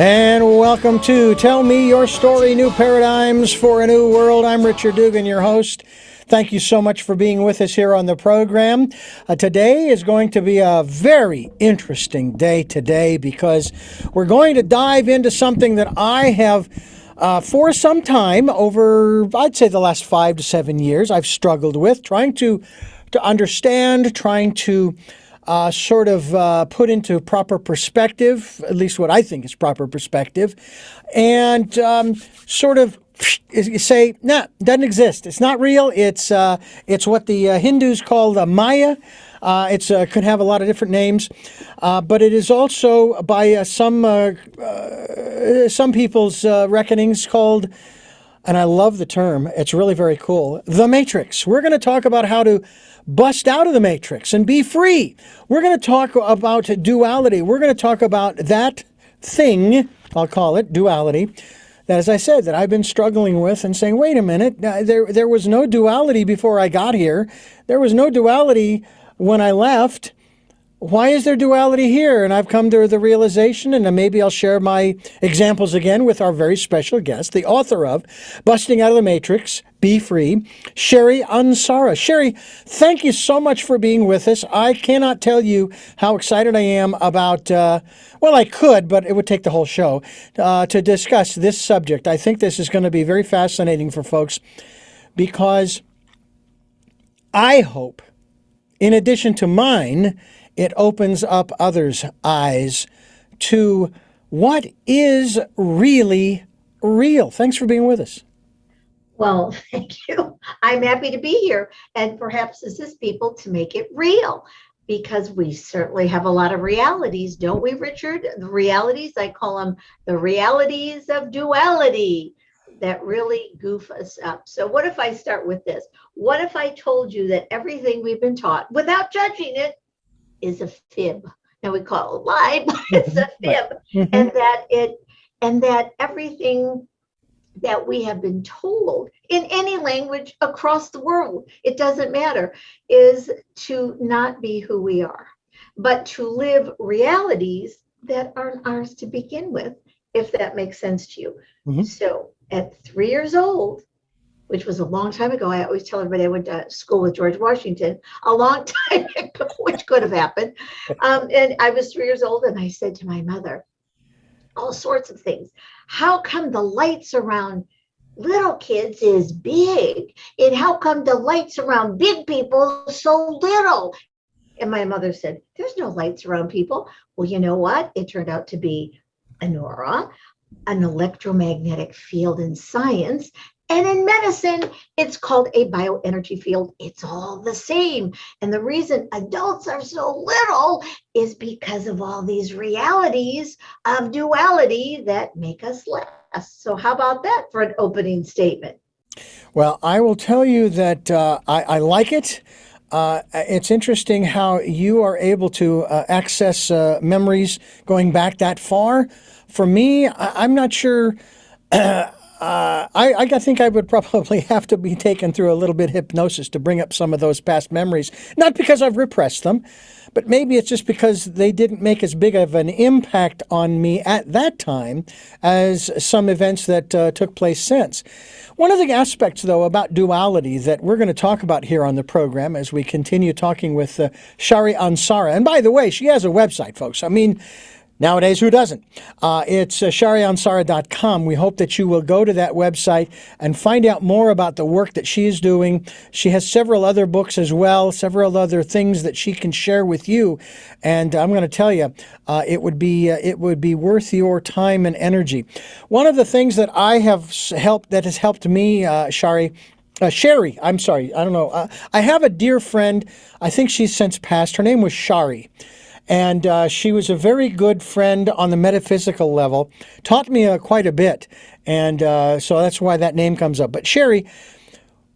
And welcome to Tell Me Your Story, New Paradigms for a New World. I'm Richard Dugan, your host. Thank you so much for being with us here on the program. Today is going to be a very interesting day today because we're going to dive into something that I have for some time, over, I'd say the last 5 to 7 years, I've struggled with, trying to understand, trying to put into proper perspective, at least what I think is proper perspective, and you say, nah, doesn't exist. It's not real. It's what the Hindus call the Maya. It could have a lot of different names, but it is also by some people's reckonings called, and I love the term, it's really very cool, the Matrix. We're going to talk about how to bust out of the Matrix and be free. We're going to talk about duality. We're going to talk about that thing, I'll call it duality, that, as I said, that I've been struggling with and saying, wait a minute, there was no duality before I got here. There was no duality when I left. Why is there duality here? And I've come to the realization, and maybe I'll share my examples again with our very special guest, the author of Busting Out of the Matrix, Be Free, Sherry Anshara. Sherry, thank you so much for being with us. I cannot tell you how excited I am about, I could, but it would take the whole show, to discuss this subject. I think this is going to be very fascinating for folks because I hope, in addition to mine, it opens up others' eyes to what is really real. Thanks for being with us. Well, thank you. I'm happy to be here and perhaps assist people to make it real, because we certainly have a lot of realities, don't we, Richard? The realities, I call them the realities of duality, that really goof us up. So what if I start with this? What if I told you that everything we've been taught, without judging it, is a fib? Now we call it a lie, but it's a fib. Mm-hmm. And that everything that we have been told in any language across the world, it doesn't matter, is to not be who we are, but to live realities that aren't ours to begin with, if that makes sense to you. Mm-hmm. So at 3 years old, which was a long time ago, I always tell everybody I went to school with George Washington a long time ago, which could have happened. And I was 3 years old, and I said to my mother all sorts of things. How come the lights around little kids is big? And how come the lights around big people so little? And my mother said, there's no lights around people. Well, you know what? It turned out to be an aura, an electromagnetic field in science. And in medicine, it's called a bioenergy field. It's all the same. And the reason adults are so little is because of all these realities of duality that make us less. So how about that for an opening statement? Well, I will tell you that I like it. It's interesting how you are able to access memories going back that far. For me, I'm not sure. I think I would probably have to be taken through a little bit of hypnosis to bring up some of those past memories. Not because I've repressed them, but maybe it's just because they didn't make as big of an impact on me at that time as some events that took place since. One of the aspects, though, about duality that we're going to talk about here on the program as we continue talking with Sherry Anshara. And by the way, she has a website, folks. I mean, nowadays, who doesn't? It's sherryanshara.com. We hope that you will go to that website and find out more about the work that she is doing. She has several other books as well, several other things that she can share with you. And I'm going to tell you, it would be worth your time and energy. One of the things that has helped me, Sherry, I'm sorry, I don't know. I have a dear friend. I think she's since passed. Her name was Sherry. And she was a very good friend on the metaphysical level, taught me quite a bit. And so that's why that name comes up. But Sherry,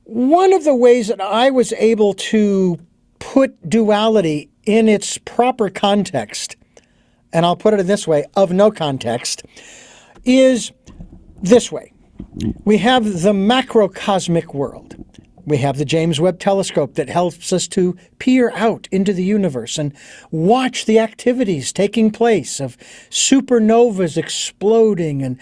one of the ways that I was able to put duality in its proper context, and I'll put it in this way, of no context, is this way. We have the macrocosmic world. We have the James Webb Telescope that helps us to peer out into the universe and watch the activities taking place of supernovas exploding and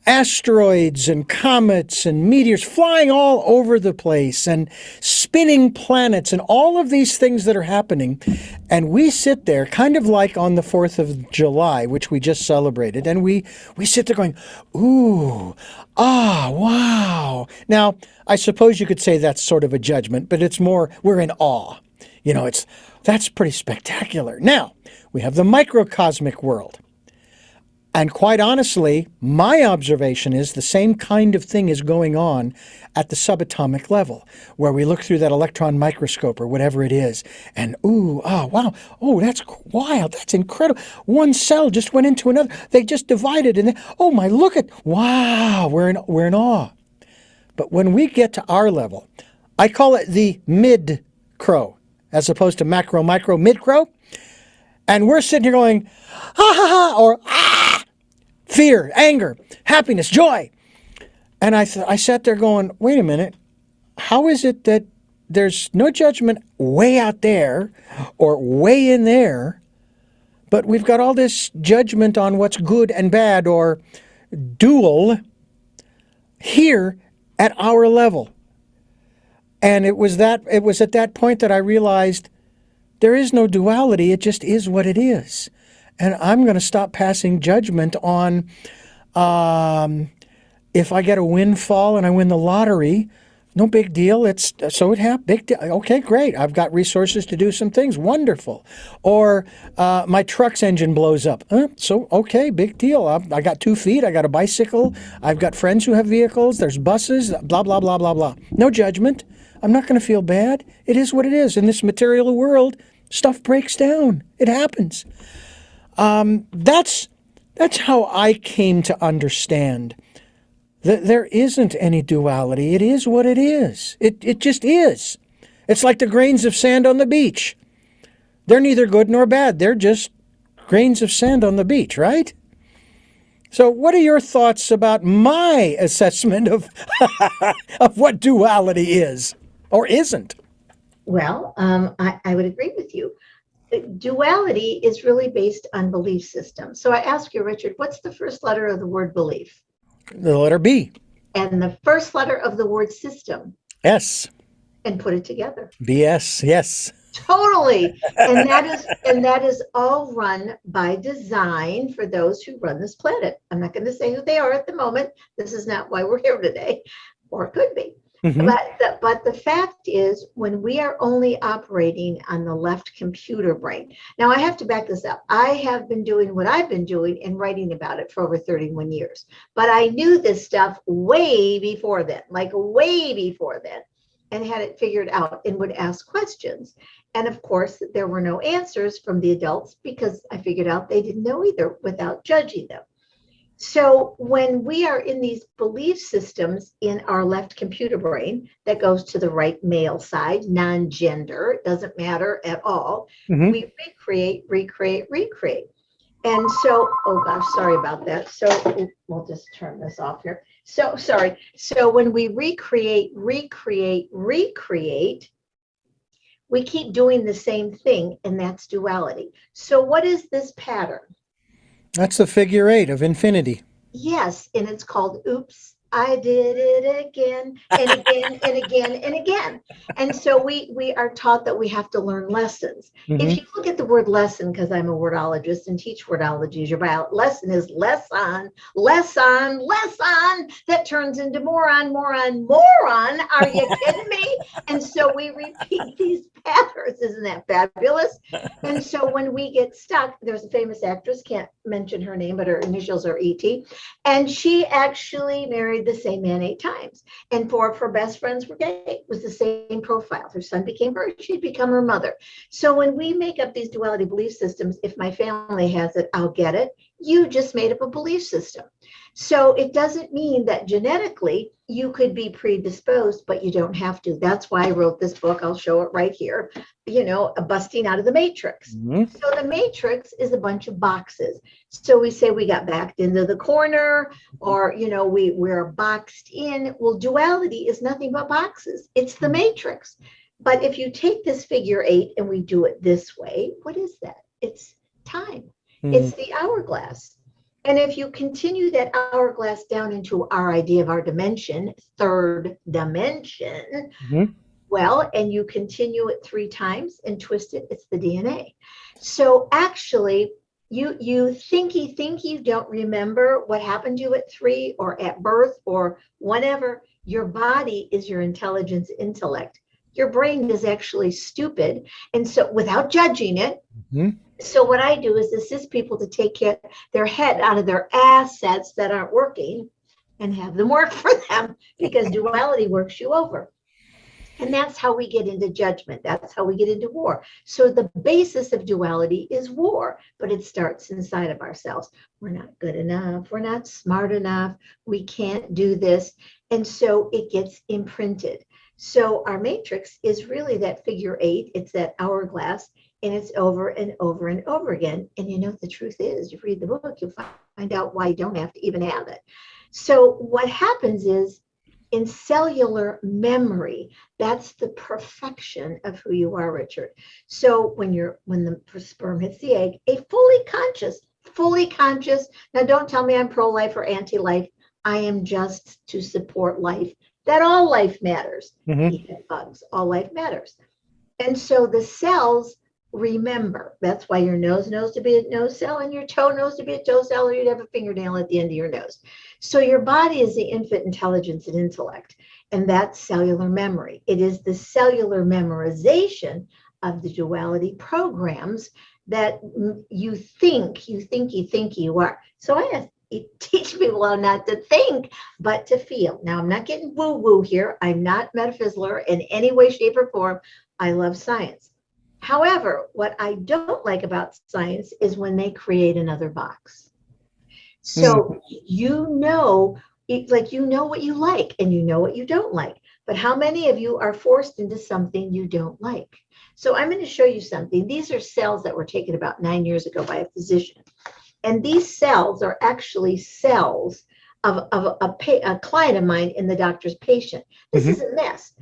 asteroids and comets and meteors flying all over the place and spinning planets and all of these things that are happening. And we sit there kind of like on the 4th of July, which we just celebrated, and we sit there going, ooh, wow. Now, I suppose you could say that's sort of a judgment, but it's more, we're in awe. That's pretty spectacular. Now, we have the microcosmic world. And quite honestly, my observation is the same kind of thing is going on at the subatomic level, where we look through that electron microscope or whatever it is, and wow, that's wild, that's incredible. One cell just went into another. They just divided, and wow, we're in awe. But when we get to our level, I call it the mid-crow, as opposed to macro, micro, mid-crow, and we're sitting here going, ha ha ha, or ah, fear, anger, happiness, joy. And I sat there going, wait a minute, how is it that there's no judgment way out there or way in there, but we've got all this judgment on what's good and bad or dual here at our level? And it was at that point that I realized there is no duality, it just is what it is. And I'm going to stop passing judgment on if I get a windfall and I win the lottery, no big deal. It happened. Big deal. Okay, great. I've got resources to do some things. Wonderful. Or my truck's engine blows up. Okay, big deal. I got 2 feet. I got a bicycle. I've got friends who have vehicles. There's buses. Blah blah blah blah blah. No judgment. I'm not going to feel bad. It is what it is. In this material world, stuff breaks down. It happens. That's how I came to understand that there isn't any duality. It is what it is. It just is. It's like the grains of sand on the beach. They're neither good nor bad. They're just grains of sand on the beach, right? So what are your thoughts about my assessment of of what duality is or isn't? Well, I would agree with you. Duality is really based on belief systems. So I ask you, Richard, what's the first letter of the word belief? The letter B. And the first letter of the word system? S. And put it together. BS, yes. Totally. And that is all run by design for those who run this planet. I'm not going to say who they are at the moment. This is not why we're here today, or it could be. Mm-hmm. But the fact is, when we are only operating on the left computer brain. Now, I have to back this up. I have been doing what I've been doing and writing about it for over 31 years. But I knew this stuff way before then, and had it figured out and would ask questions. And of course, there were no answers from the adults because I figured out they didn't know either without judging them. So when we are in these belief systems in our left computer brain that goes to the right male side, non-gender, it doesn't matter at all, mm-hmm. We recreate. And so, oh gosh, sorry about that. So we'll just turn this off here. So sorry. So when we recreate, we keep doing the same thing, and that's duality. So what is this pattern? That's the figure 8 of infinity. Yes, and it's called Oops, I Did It Again and again and again and again. And so we are taught that we have to learn lessons. Mm-hmm. If you look at the word lesson, because I'm a wordologist and teach wordology, your lesson is less on, that turns into more on. Are you kidding me? And so we repeat these patterns. Isn't that fabulous? And so when we get stuck, there's a famous actress, can't mention her name, but her initials are E.T., and she actually married the same man 8 times. And 4 of her best friends were gay. It was the same profile. Her son became her, she'd become her mother. So when we make up these duality belief systems, if my family has it, I'll get it. You just made up a belief system. So it doesn't mean that genetically you could be predisposed, but you don't have to. That's why I wrote this book. I'll show it right here, busting out of the matrix. Mhm. So the matrix is a bunch of boxes. So we say we got backed into the corner, or, we're boxed in. Well, duality is nothing but boxes. It's the matrix. But if you take this figure 8 and we do it this way, what is that? It's time. It's the hourglass. And if you continue that hourglass down into our idea of our dimension, third dimension, Mhm. well, and you continue it 3 times and twist it, it's the DNA. So actually, you think you don't remember what happened to you at 3 or at birth or whatever. Your body is your intelligence intellect. Your brain is actually stupid. And so without judging it, Mhm. so what I do is assist people to take their head out of their assets that aren't working and have them work for them, because duality works you over. And that's how we get into judgment. That's how we get into war. So the basis of duality is war, but it starts inside of ourselves. We're not good enough. We're not smart enough. We can't do this. And so it gets imprinted. So our matrix is really that figure 8. It's that hourglass, and it's over and over and over again. And the truth is, you read the book, you'll find out why you don't have to even have it. So what happens is, in cellular memory, that's the perfection of who you are, Richard. So when the sperm hits the egg, a fully conscious. Now, don't tell me I'm pro-life or anti-life. I am just to support life. That all life matters. Mhm. Even bugs, all life matters. And so the cells remember. That's why your nose knows to be a nose cell, and your toe knows to be a toe cell, or you'd have a fingernail at the end of your nose. So your body is the infant intelligence and intellect, and that's cellular memory. It is the cellular memorization of the duality programs that you think you are. So I teach people how not to think, but to feel. Now, I'm not getting woo-woo here. I'm not metaphysical in any way, shape, or form. I love science. However, what I don't like about science is when they create another box. So what you like and you know what you don't like. But how many of you are forced into something you don't like? So I'm going to show you something. These are cells that were taken about 9 years ago by a physician. And these cells are actually cells of a client of mine in the doctor's patient. This Mhm. is a mess.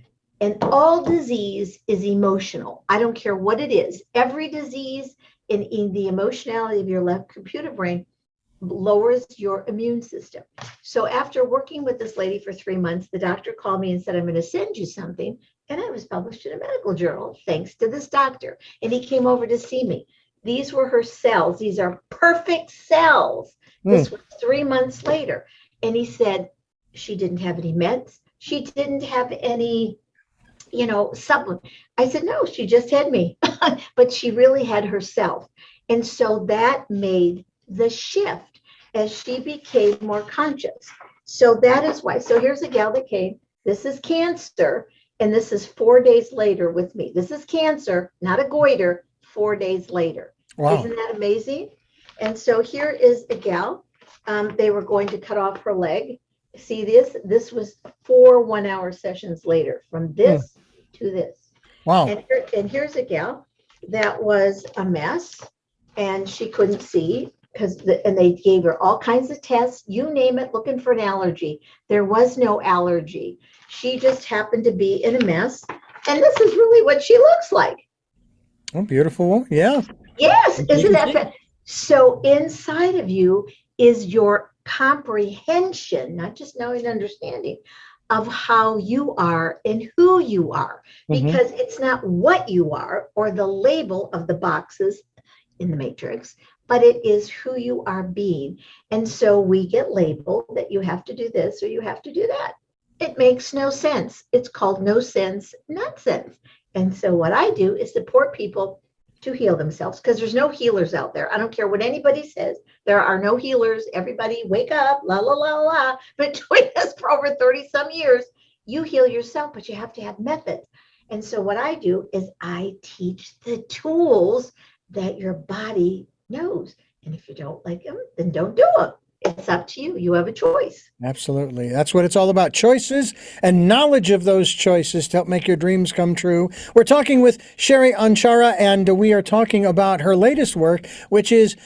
And all disease is emotional. I don't care what it is. Every disease in the emotionality of your left computer brain lowers your immune system. So after working with this lady for 3 months, the doctor called me and said, I'm going to send you something. And I was published in a medical journal thanks to this doctor. And he came over to see me. These were her cells. These are perfect cells. This was 3 months later. And he said, she didn't have any meds. She didn't have any supplement. I said, no, she just had me, but she really had herself. And so that made the shift as she became more conscious. So that is why. So here's a gal that came. This is cancer. And this is 4 days later with me. This is cancer, not a goiter, 4 days later. Wow. Isn't that amazing? And so here is a gal. They were going to cut off her leg. See this? This was 4 1-hour sessions later from this to this. Wow. And here's a gal that was a mess, and she couldn't see and they gave her all kinds of tests, you name it, looking for an allergy. There was no allergy. She just happened to be in a mess, and this is really what she looks like. Oh, beautiful. Yeah. Yes, isn't that see. fantastic? So inside of you is your comprehension, not just knowing and understanding, of how you are and who you are, because it's not what you are or the label of the boxes in the matrix, but it is who you are being. And so we get labeled that you have to do this or you have to do that. It makes no sense. It's called no sense nonsense. And so what I do is support people to heal themselves, because there's no healers out there. I don't care what anybody says. There are no healers. Everybody wake up, la, la, la, la. Been doing this for over 30 some years. You heal yourself, but you have to have methods. And so what I do is I teach the tools that your body knows. And if you don't like them, then don't do them. It's up to you. You have a choice. Absolutely. That's what it's all about. Choices and knowledge of those choices to help make your dreams come true. We're talking with Sherry Anshara, and we are talking about her latest work, which is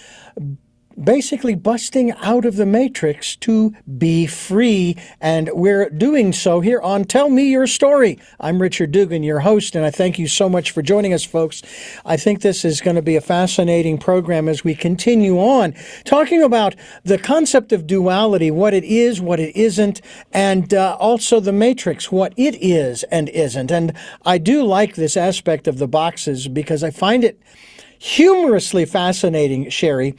basically busting out of the matrix to be free. And we're doing so here on Tell Me Your Story. I'm Richard Dugan, your host, and I thank you so much for joining us, folks. I think this is going to be a fascinating program as we continue on talking about the concept of duality, what it is, what it isn't, and also the matrix, what it is and isn't. And I do like this aspect of the boxes because I find it humorously fascinating, Sherry,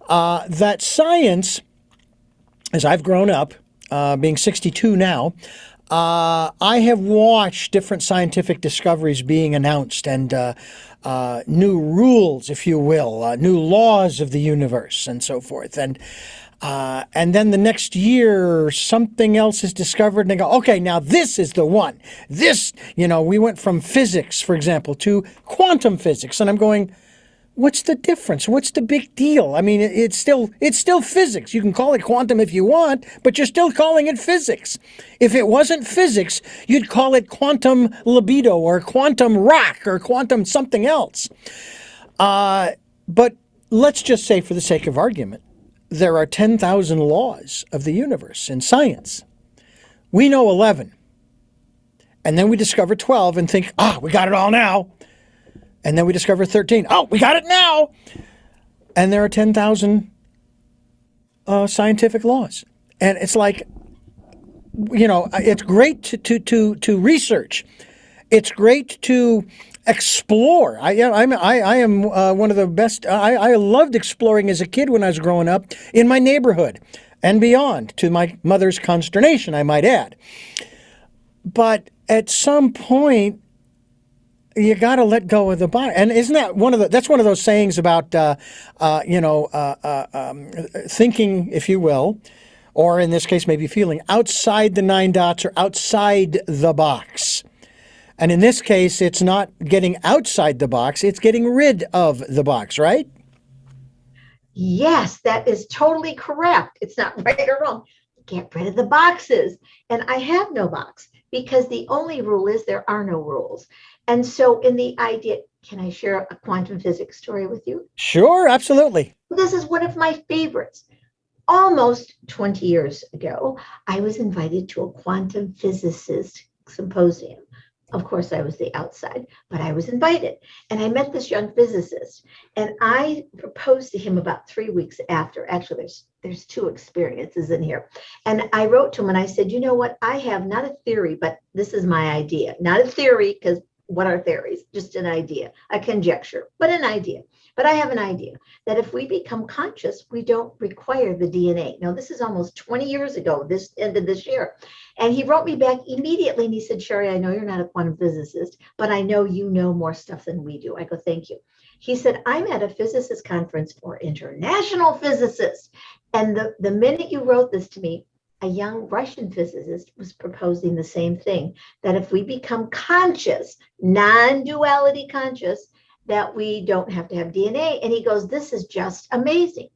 that science, as I've grown up, being 62 now, I have watched different scientific discoveries being announced and new rules, if you will, new laws of the universe and so forth. And then the next year, something else is discovered and they go, okay, now this is the one. This, we went from physics, for example, to quantum physics. And I'm going, what's the difference? What's the big deal? I mean, it's still physics. You can call it quantum if you want, but you're still calling it physics. If it wasn't physics, you'd call it quantum libido or quantum rock or quantum something else. But let's just say, for the sake of argument, there are 10,000 laws of the universe in science. We know 11. And then we discover 12 and think, we got it all now. And then we discover 13. Oh, we got it now. And there are 10,000 scientific laws. And it's like, it's great to research. It's great to explore. I am one of the best. I loved exploring as a kid when I was growing up in my neighborhood and beyond, to my mother's consternation, I might add. But at some point, you got to let go of the body. And isn't that that's one of those sayings about, thinking, if you will, or in this case, maybe feeling outside the 9 dots or outside the box. And in this case, it's not getting outside the box, it's getting rid of the box, right? Yes, that is totally correct. It's not right or wrong. Get rid of the boxes. And I have no box because the only rule is there are no rules. And so in the idea, can I share a quantum physics story with you? Sure, absolutely. This is one of my favorites. Almost 20 years ago, I was invited to a quantum physicist symposium. Of course, I was the outside, but I was invited. And I met this young physicist, and I proposed to him about 3 weeks after. Actually, there's 2 experiences in here. And I wrote to him and I said, you know what? I have not a theory, but this is my idea. Not a theory, because what are theories? Just an idea, a conjecture, but an idea. But I have an idea that if we become conscious, we don't require the DNA. Now, this is almost 20 years ago, this end of this year. And he wrote me back immediately and he said, Sherry, I know you're not a quantum physicist, but I know you know more stuff than we do. I go, thank you. He said, I'm at a physicist conference for international physicists. And the minute you wrote this to me, a young Russian physicist was proposing the same thing, that if we become conscious, non-duality conscious, that we don't have to have DNA. And he goes, this is just amazing.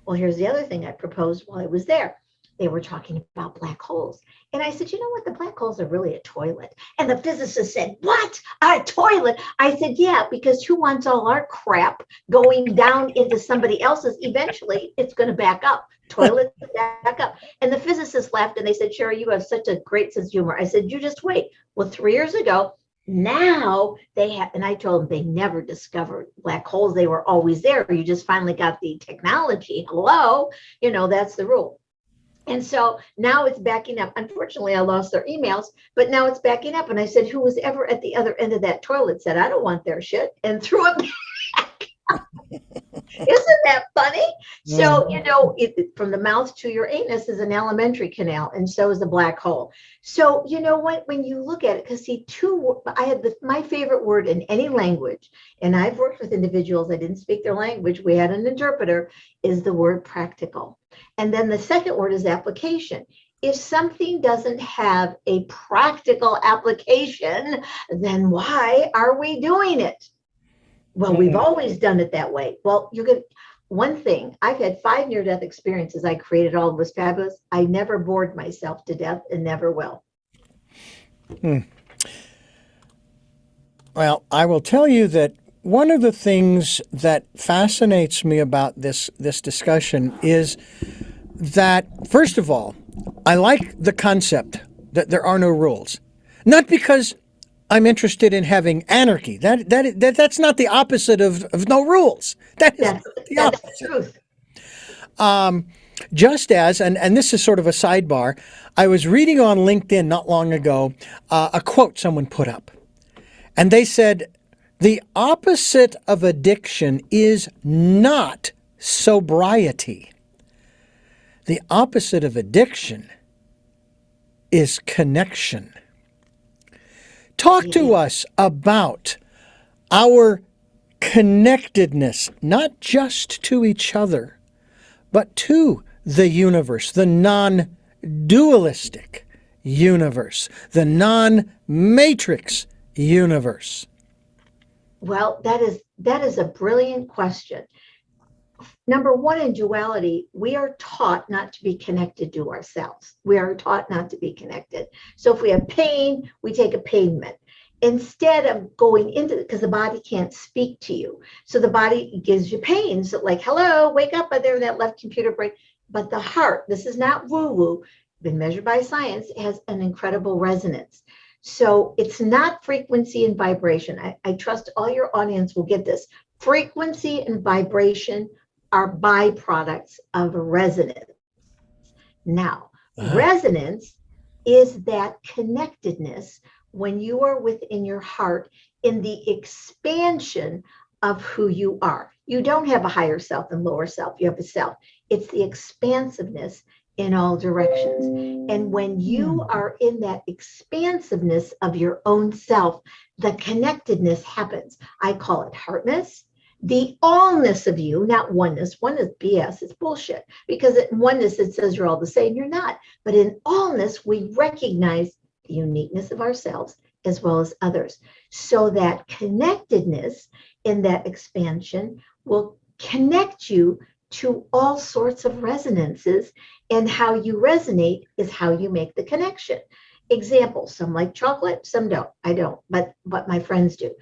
Well, here's the other thing I proposed while I was there. They were talking about black holes. And I said, you know what? The black holes are really a toilet. And the physicist said, what? A toilet? I said, yeah, because who wants all our crap going down into somebody else's? Eventually, it's going to back up. Toilet back up. And the physicists laughed and they said, Sherry, you have such a great sense of humor. I said, you just wait. Well, 3 years ago, now they have, and I told them they never discovered black holes. They were always there. You just finally got the technology. Hello, that's the rule. And so now it's backing up. Unfortunately, I lost their emails, but now it's backing up. And I said, who was ever at the other end of that toilet said, I don't want their shit, and threw it back. Isn't that funny? So, from the mouth to your anus is an alimentary canal, and so is a black hole. So, you know what, when you look at it, because I had my favorite word in any language, and I've worked with individuals, I didn't speak their language, we had an interpreter, is the word practical. And then the second word is application. If something doesn't have a practical application, then why are we doing it? Well, we've always done it that way. Well, One thing, I've had 5 near-death experiences. I created all, was fabulous. I never bored myself to death and never will. Well, I will tell you that one of the things that fascinates me about this discussion is that, first of all, I like the concept that there are no rules. Not because I'm interested in having anarchy. That's not the opposite of no rules. That is the That's opposite. the truth. Just as, and this is sort of a sidebar, I was reading on LinkedIn not long ago a quote someone put up. And they said, the opposite of addiction is not sobriety. The opposite of addiction is connection. Talk to us about our connectedness, not just to each other, but to the universe, the non-dualistic universe, the non-matrix universe. Well, that is a brilliant question. Number one, in duality, we are taught not to be connected to ourselves. We are taught not to be connected. So if we have pain, we take a pain med. Instead of going into it, because the body can't speak to you. So the body gives you pain. So like, hello, wake up, there, that left computer brain. But the heart, this is not woo-woo, been measured by science, has an incredible resonance. So it's not frequency and vibration. I trust all your audience will get this. Frequency and vibration are byproducts of resonance. Now, resonance is that connectedness when you are within your heart in the expansion of who you are. You don't have a higher self and lower self. You have a self. It's the expansiveness in all directions. And when you are in that expansiveness of your own self, the connectedness happens. I call it heartness. The allness of you, not oneness. One is BS, it's bullshit. Because in oneness, it says you're all the same, you're not. But in allness, we recognize the uniqueness of ourselves as well as others. So that connectedness in that expansion will connect you to all sorts of resonances, and how you resonate is how you make the connection. Example, some like chocolate, some don't. I don't, but my friends do.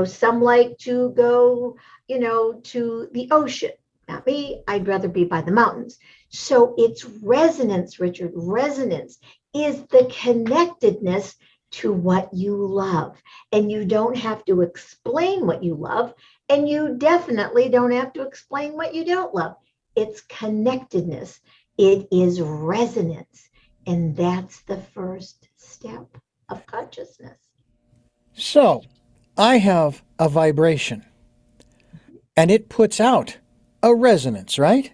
Some like to go, to the ocean. Not me, I'd rather be by the mountains. So it's resonance, Richard. Resonance is the connectedness to what you love. And you don't have to explain what you love. And you definitely don't have to explain what you don't love. It's connectedness. It is resonance. And that's the first step of consciousness. So I have a vibration and it puts out a resonance, right?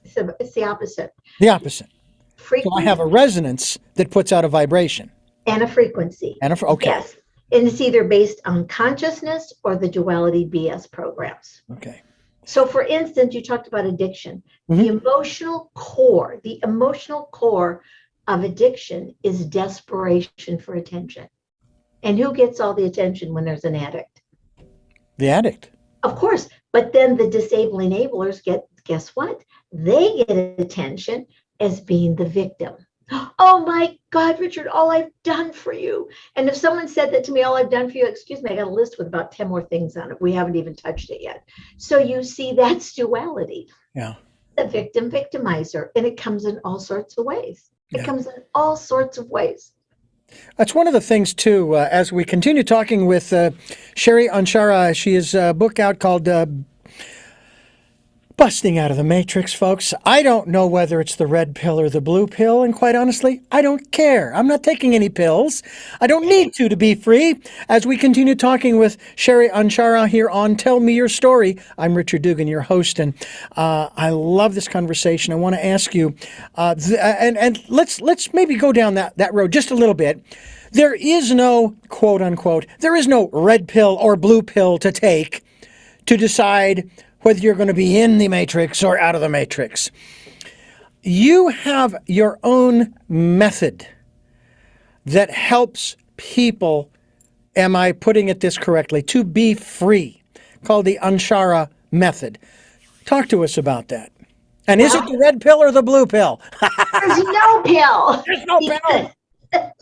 So it's the opposite. The opposite. Frequency. So I have a resonance that puts out a vibration. And a frequency. Okay. Yes. And it's either based on consciousness or the duality BS programs. Okay. So for instance, you talked about addiction. The emotional core of addiction is desperation for attention. And who gets all the attention when there's an addict? The addict. Of course. But then the disabling enablers guess what? They get attention as being the victim. Oh my God, Richard, all I've done for you. And if someone said that to me, all I've done for you, excuse me, I got a list with about 10 more things on it. We haven't even touched it yet. So you see, that's duality. Yeah. The victim victimizer. And it comes in all sorts of ways. It comes in all sorts of ways. That's one of the things, too, as we continue talking with Sherry Anshara. She has a book out called Busting Out of the Matrix, folks. I don't know whether it's the red pill or the blue pill, and quite honestly, I don't care. I'm not taking any pills. I don't need to be free. As we continue talking with Sherry Anshara here on Tell Me Your Story, I'm Richard Dugan, your host, and I love this conversation. I want to ask you, and let's maybe go down that road just a little bit. There is no, quote unquote, there is no red pill or blue pill to take to decide whether you're going to be in the matrix or out of the matrix. You have your own method that helps people, am I putting it this correctly, to be free, called the Anshara method. Talk to us about that. And is it Well, the red pill or the blue pill? there's no pill. There's no pill.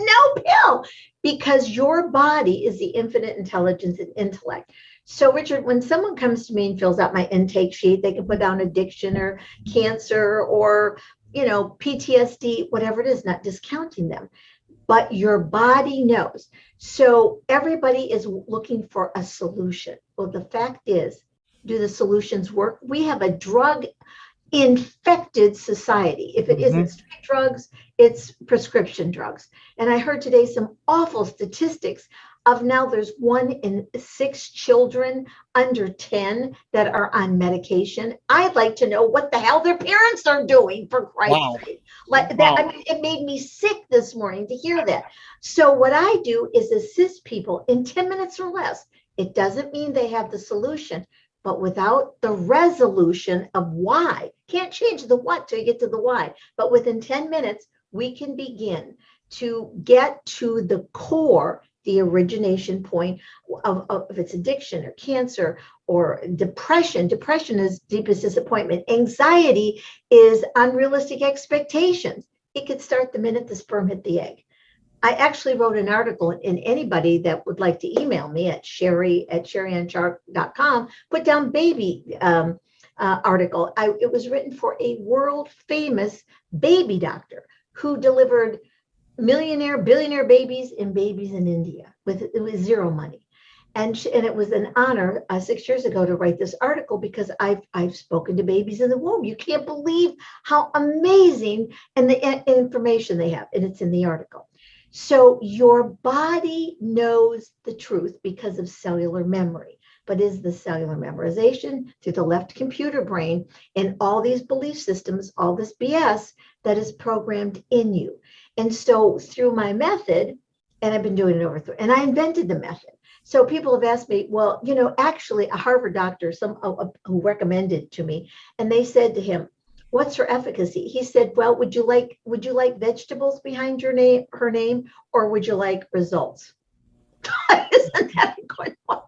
No pill, because your body is the infinite intelligence and intellect. So, Richard, when someone comes to me and fills out my intake sheet, they can put down addiction or cancer or, PTSD, whatever it is, not discounting them, but your body knows. So everybody is looking for a solution. Well, the fact is, do the solutions work? We have a drug infected society. If it Mhm. isn't street drugs, it's prescription drugs. And I heard today some awful statistics of now there's 1 in 6 children under 10 that are on medication. I'd like to know what the hell their parents are doing, for Christ's Wow. sake. Like that, Wow. I mean, it made me sick this morning to hear that. So what I do is assist people in 10 minutes or less. It doesn't mean they have the solution, but without the resolution of why. Can't change the what till you get to the why. But within 10 minutes, we can begin to get to the core, the origination point of its addiction or cancer or depression. Depression is deepest disappointment. Anxiety is unrealistic expectations. It could start the minute the sperm hit the egg. I actually wrote an article, and anybody that would like to email me at sherry@sherryanshara.com, put down baby article. It was written for a world famous baby doctor who delivered millionaire, billionaire babies and babies in India with zero money. And it was an honor 6 years ago to write this article because I've spoken to babies in the womb. You can't believe how amazing and the information they have, and it's in the article. So your body knows the truth because of cellular memory, but is the cellular memorization through the left computer brain and all these belief systems, all this BS that is programmed in you. And so through my method, and I've been doing it and I invented the method. So people have asked me, well, actually a Harvard doctor, who recommended it to me, and they said to him, what's her efficacy? He said, well, would you like vegetables behind her name, or would you like results? Isn't that a good one?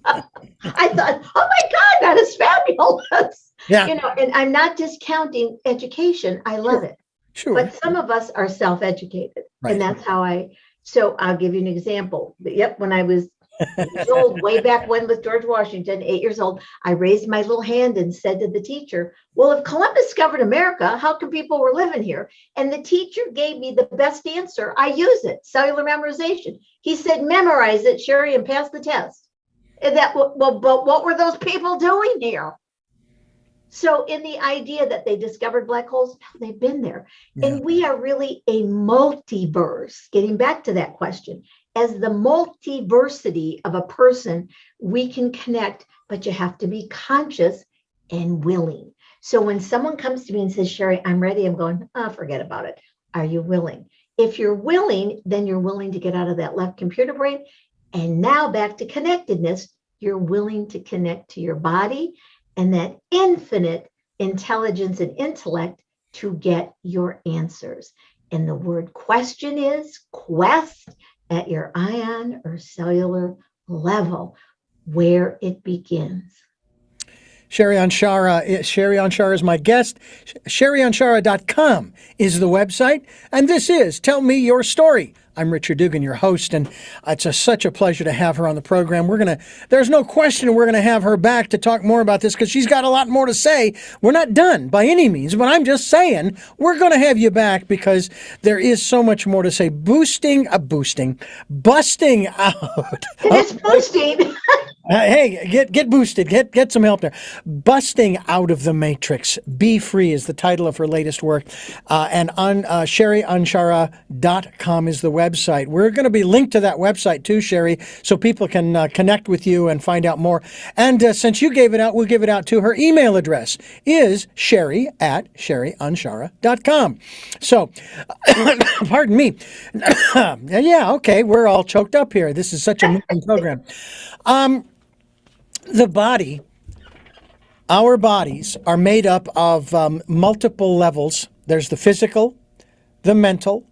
I thought, oh my God, that is fabulous. Yeah. And I'm not discounting education. I love it. Sure. But some of us are self-educated. Right. And that's how so I'll give you an example. Yep, when I was years old, way back when with George Washington, 8 years old, I raised my little hand and said to the teacher, well, if Columbus discovered America, how come people were living here? And the teacher gave me the best answer. I use it, cellular memorization. He said, memorize it, Sherry, and pass the test. And but what were those people doing here? So in the idea that they discovered black holes, no, they've been there. Yeah. And we are really a multiverse. Getting back to that question, as the multiversity of a person, we can connect, but you have to be conscious and willing. So when someone comes to me and says, Sherry, I'm ready, I'm going, forget about it. Are you willing? If you're willing, then you're willing to get out of that left computer brain. And now back to connectedness, you're willing to connect to your body and that infinite intelligence and intellect to get your answers. And the word question is quest at your ion or cellular level, where it begins. Sherry Anshara is my guest. SherryAnshara.com is the website. And this is Tell Me Your Story. I'm Richard Dugan, your host, and it's such a pleasure to have her on the program. There's no question we're going to have her back to talk more about this because she's got a lot more to say. We're not done by any means, but I'm just saying we're going to have you back because there is so much more to say. Busting out. It is boosting. Hey, get boosted. Get some help there. Busting Out of the Matrix. Be Free is the title of her latest work. And on SherryAnshara.com is the website. We're going to be linked to that website too, Sherry, so people can connect with you and find out more. And since you gave it out, we'll give it out too. Her email address is sherry@SherryAnshara.com. So, pardon me. Yeah, okay, we're all choked up here. This is such a moving program. The body, our bodies are made up of multiple levels. There's the physical, the mental,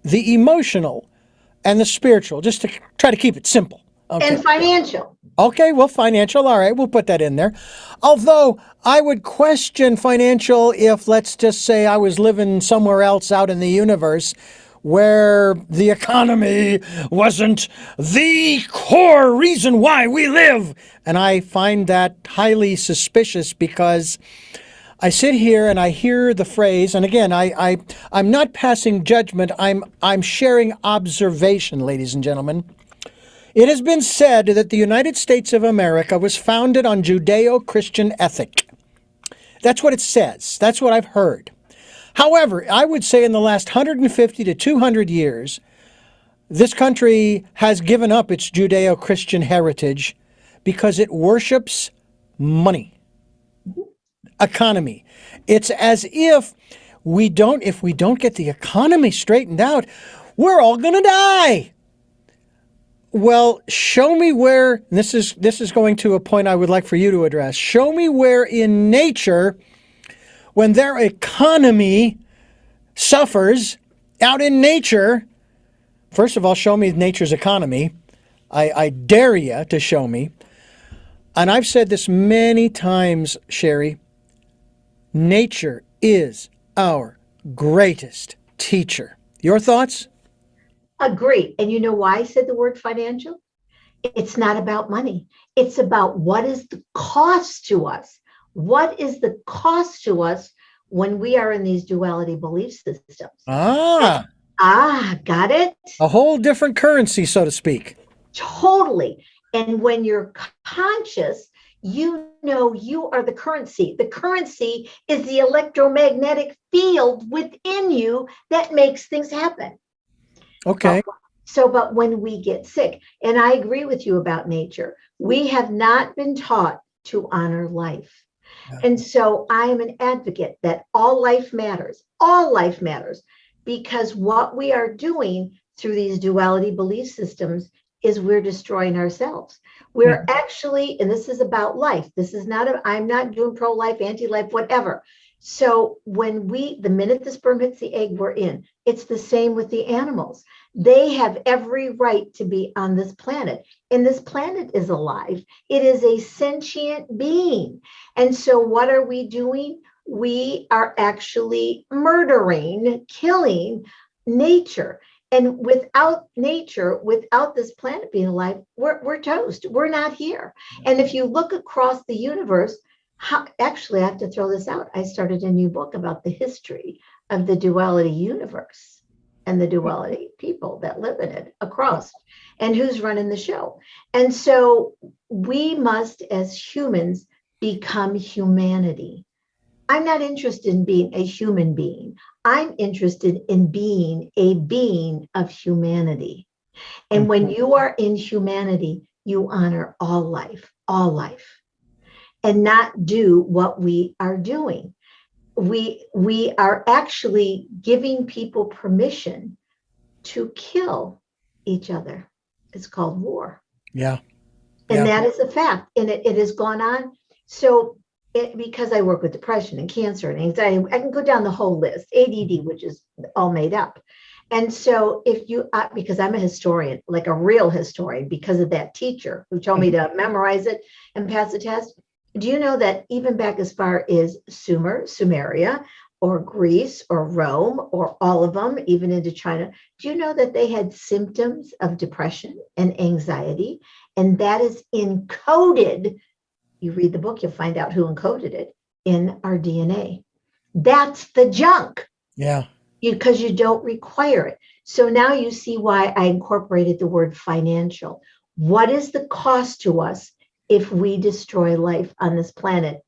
the emotional, and the spiritual, just to try to keep it simple. Okay. And financial. Okay, well, financial, all right, we'll put that in there. Although I would question financial if, let's just say, I was living somewhere else out in the universe where the economy wasn't the core reason why we live. And I find that highly suspicious because I sit here and I hear the phrase, and again, I'm not passing judgment, I'm sharing observation, ladies and gentlemen. It has been said that the United States of America was founded on Judeo-Christian ethic. That's what it says. That's what I've heard. However, I would say in the last 150 to 200 years, this country has given up its Judeo-Christian heritage because it worships money, economy. It's as if if we don't get the economy straightened out, we're all going to die. Well, show me where, this is going to a point I would like for you to address. Show me where in nature, when their economy suffers out in nature, first of all, show me nature's economy. I dare you to show me. And I've said this many times, Sherry, nature is our greatest teacher. Your thoughts? Agree. And you know why I said the word financial? It's not about money. It's about what is the cost to us. What is the cost to us when we are in these duality belief systems? Ah, Got it? a whole different currency, so to speak. Totally. And when you're conscious, you know you are the currency. The currency is the electromagnetic field within you that makes things happen. Okay. But when we get sick, and I agree with you about nature, we have not been taught to honor life. Yeah. And so I am an advocate that all life matters, because what we are doing through these duality belief systems is we're destroying ourselves. We're actually, and this is about life. This is not, I'm not doing pro-life, anti-life, whatever. So the minute the sperm hits the egg, we're in. It's the same with the animals. They have every right to be on this planet. And this planet is alive. It is a sentient being. And so what are we doing? We are actually murdering, killing nature. And without nature, without this planet being alive, we're toast. We're not here. And if you look across the universe, actually, I have to throw this out. I started a new book about the history of the duality universe and the duality people that live in it across and who's running the show. And so we must, as humans, become humanity. I'm not interested in being a human being. I'm interested in being a being of humanity. And when you are in humanity, you honor all life, and not do what we are doing. We are actually giving people permission to kill each other. It's called war. Yeah. And that is a fact. And it has gone on. So because I work with depression and cancer and anxiety, I can go down the whole list, ADD, which is all made up. And so because I'm a historian, like a real historian, because of that teacher who told me to memorize it and pass the test. Do you know that even back as far as Sumeria, or Greece, or Rome, or all of them, even into China, do you know that they had symptoms of depression and anxiety? And that is encoded. You read the book, you'll find out who encoded it in our DNA. That's the junk. Yeah. Because you don't require it. So now you see why I incorporated the word financial. What is the cost to us if we destroy life on this planet?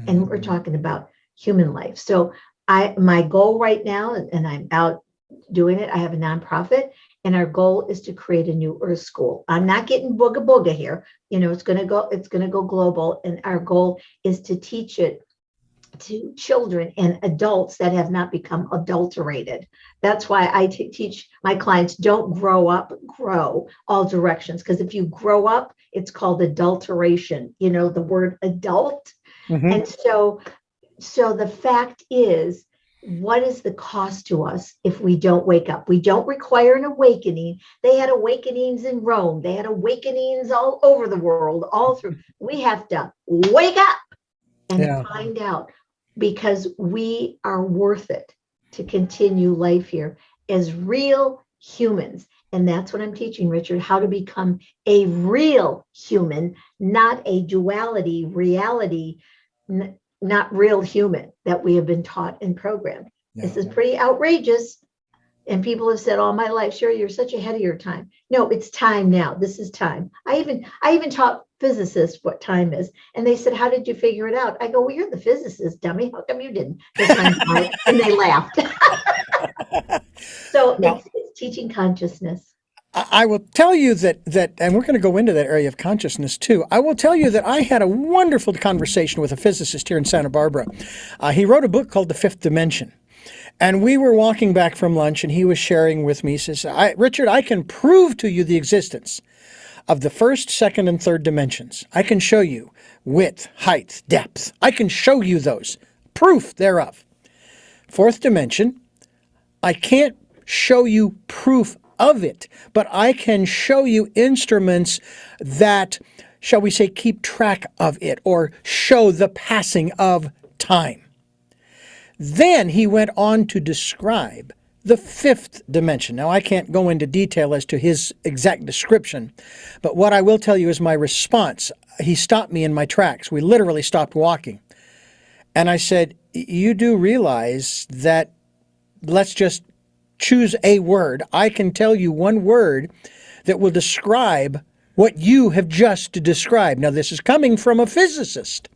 And we're talking about human life. So my goal right now, and I'm out doing it, I have a nonprofit, and our goal is to create a new Earth School. I'm not getting booga booga here. It's going to go global. And our goal is to teach it to children and adults that have not become adulterated. That's why I teach my clients, don't grow up, grow all directions. Because if you grow up, it's called adulteration, the word adult. And so the fact is what is the cost to us if we don't wake up? We don't require an awakening. They had awakenings in Rome. They had awakenings all over the world, all through. We have to wake up and Yeah. find out, because we are worth it to continue life here as real humans. And that's what I'm teaching, Richard, how to become a real human, not a duality, reality, not real human that we have been taught and programmed. Yeah. This is pretty outrageous. And people have said all my life, Sherry, you're such ahead of your time. No, it's time now. This is time. I even taught physicists what time is. And they said, how did you figure it out? I go, well, you're the physicist, dummy. How come you didn't? And they laughed. So Now, it's teaching consciousness. I will tell you that, and we're going to go into that area of consciousness too. I will tell you that I had a wonderful conversation with a physicist here in Santa Barbara. He wrote a book called The Fifth Dimension. And we were walking back from lunch, and he was sharing with me, he says, Richard, I can prove to you the existence of the first, second, and third dimensions. I can show you width, height, depth. I can show you those. Proof thereof. Fourth dimension, I can't show you proof of it, but I can show you instruments that, shall we say, keep track of it or show the passing of time. Then he went on to describe the fifth dimension. Now, I can't go into detail as to his exact description, but what I will tell you is my response. He stopped me in my tracks. We literally stopped walking. And I said, you do realize that, let's just choose a word. I can tell you one word that will describe what you have just described. Now, this is coming from a physicist.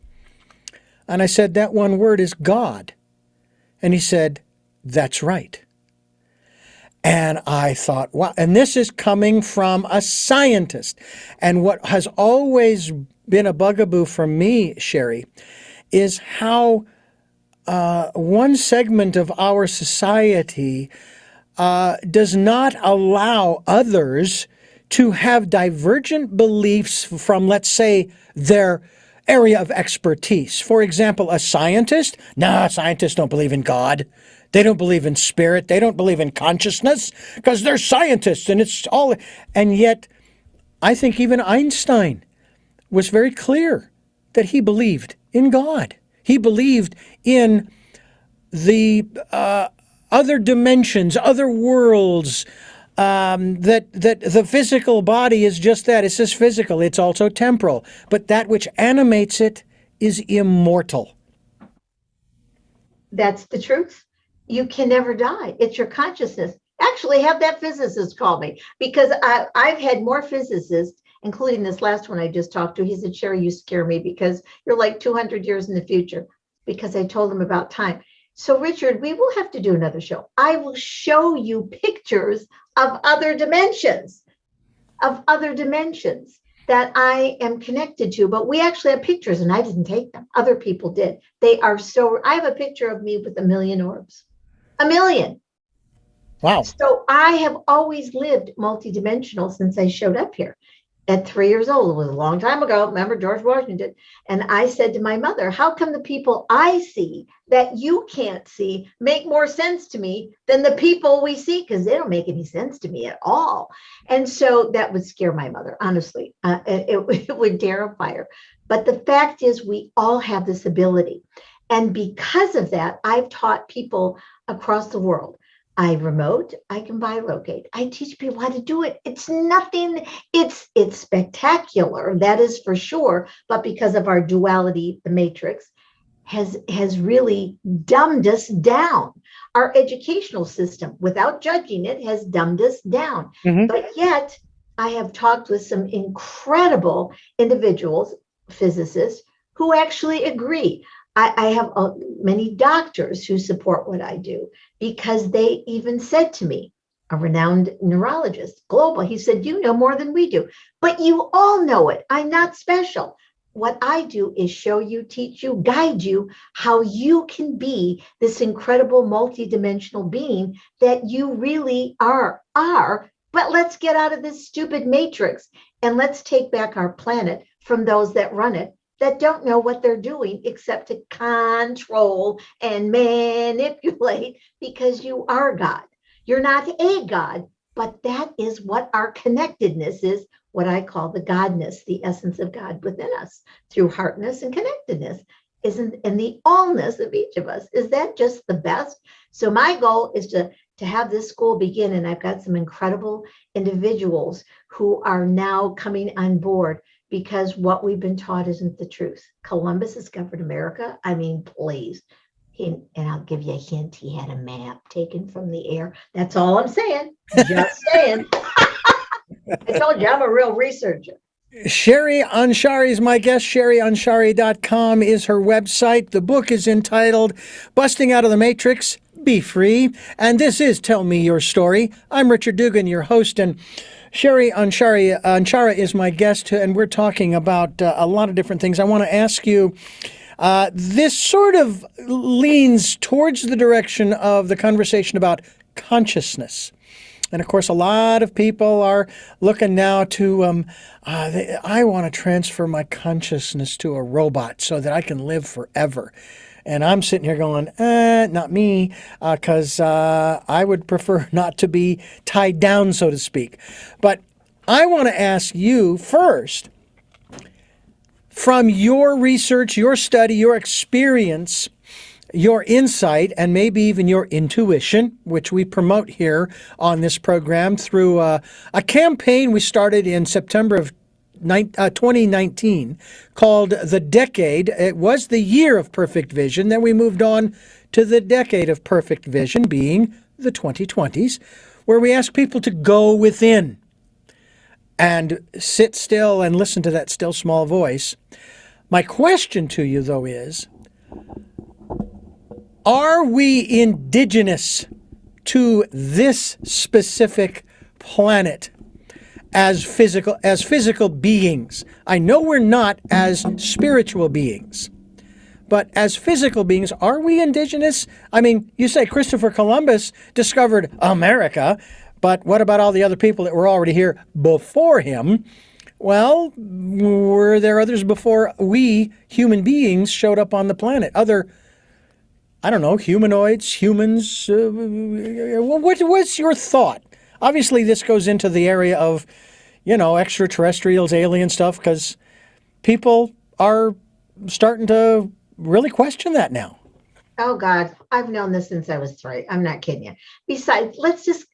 And I said, that one word is God. And he said, that's right. And I thought, wow. And this is coming from a scientist. And what has always been a bugaboo for me, Sherry, is how one segment of our society does not allow others to have divergent beliefs from, let's say, their area of expertise. For example, a scientist? Nah, scientists don't believe in God. They don't believe in spirit. They don't believe in consciousness because they're scientists and it's all. And yet, I think even Einstein was very clear that he believed in God. He believed in the other dimensions, other worlds, that the physical body is just that. It's just physical. It's also temporal. But that which animates it is immortal. That's the truth. You can never die. It's your consciousness. Actually, have that physicist call me, because I've had more physicists, including this last one I just talked to. He said, Sherry, you scare me because you're like 200 years in the future, because I told him about time. So, Richard, we will have to do another show. I will show you pictures of other dimensions, that I am connected to. But we actually have pictures, and I didn't take them. Other people did. They are so, I have a picture of me with 1,000,000 orbs. 1,000,000. Wow. So I have always lived multidimensional since I showed up here. At 3 years old, it was a long time ago. Remember George Washington? And I said to my mother, how come the people I see that you can't see make more sense to me than the people we see? Because they don't make any sense to me at all. And so that would scare my mother, honestly. It would terrify her. But the fact is, we all have this ability. And because of that, I've taught people across the world. I remote, I can bilocate. I teach people how to do it. It's nothing, it's spectacular, that is for sure. But because of our duality, the matrix has really dumbed us down. Our educational system, without judging it, has dumbed us down. Mm-hmm. But yet, I have talked with some incredible individuals, physicists, who actually agree. I have many doctors who support what I do, because they even said to me, a renowned neurologist, global, he said, you know more than we do, but you all know it. I'm not special. What I do is show you, teach you, guide you how you can be this incredible multidimensional being that you really are. But let's get out of this stupid matrix and let's take back our planet from those that run it, that don't know what they're doing except to control and manipulate, because you are God. You're not a God, but that is what our connectedness is, what I call the Godness, the essence of God within us through heartness and connectedness. Isn't, and the allness of each of us. Is that just the best? So my goal is to have this school begin, and I've got some incredible individuals who are now coming on board, because what we've been taught isn't the truth. Columbus discovered America. I mean, please. And I'll give you a hint, he had a map taken from the air. That's all I'm saying. Just saying. I told you I'm a real researcher. Sherry Anshara is my guest. SherryAnshara.com is her website. The book is entitled Busting Out of the Matrix, Be Free. And this is Tell Me Your Story. I'm Richard Dugan, your host, and Sherry Anshara is my guest, and we're talking about a lot of different things. I want to ask you, this sort of leans towards the direction of the conversation about consciousness. And of course, a lot of people are looking now to, I want to transfer my consciousness to a robot so that I can live forever. And I'm sitting here going, not me, because I would prefer not to be tied down, so to speak. But I want to ask you first, from your research, your study, your experience, your insight, and maybe even your intuition, which we promote here on this program through a campaign we started in September of 2019 called The Decade. It was the year of perfect vision. Then we moved on to the decade of perfect vision, being the 2020s, where we ask people to go within and sit still and listen to that still small voice. My question to you, though, is, are we indigenous to this specific planet as physical beings? I know we're not as spiritual beings, but as physical beings, are we indigenous? I mean, you say Christopher Columbus discovered America, but what about all the other people that were already here before him? Well, were there others before we human beings showed up on the planet? Other, I don't know, humanoids, humans. What's your thought? Obviously, this goes into the area of, extraterrestrials, alien stuff, because people are starting to really question that now. Oh God, I've known this since I was 3. I'm not kidding you. Besides,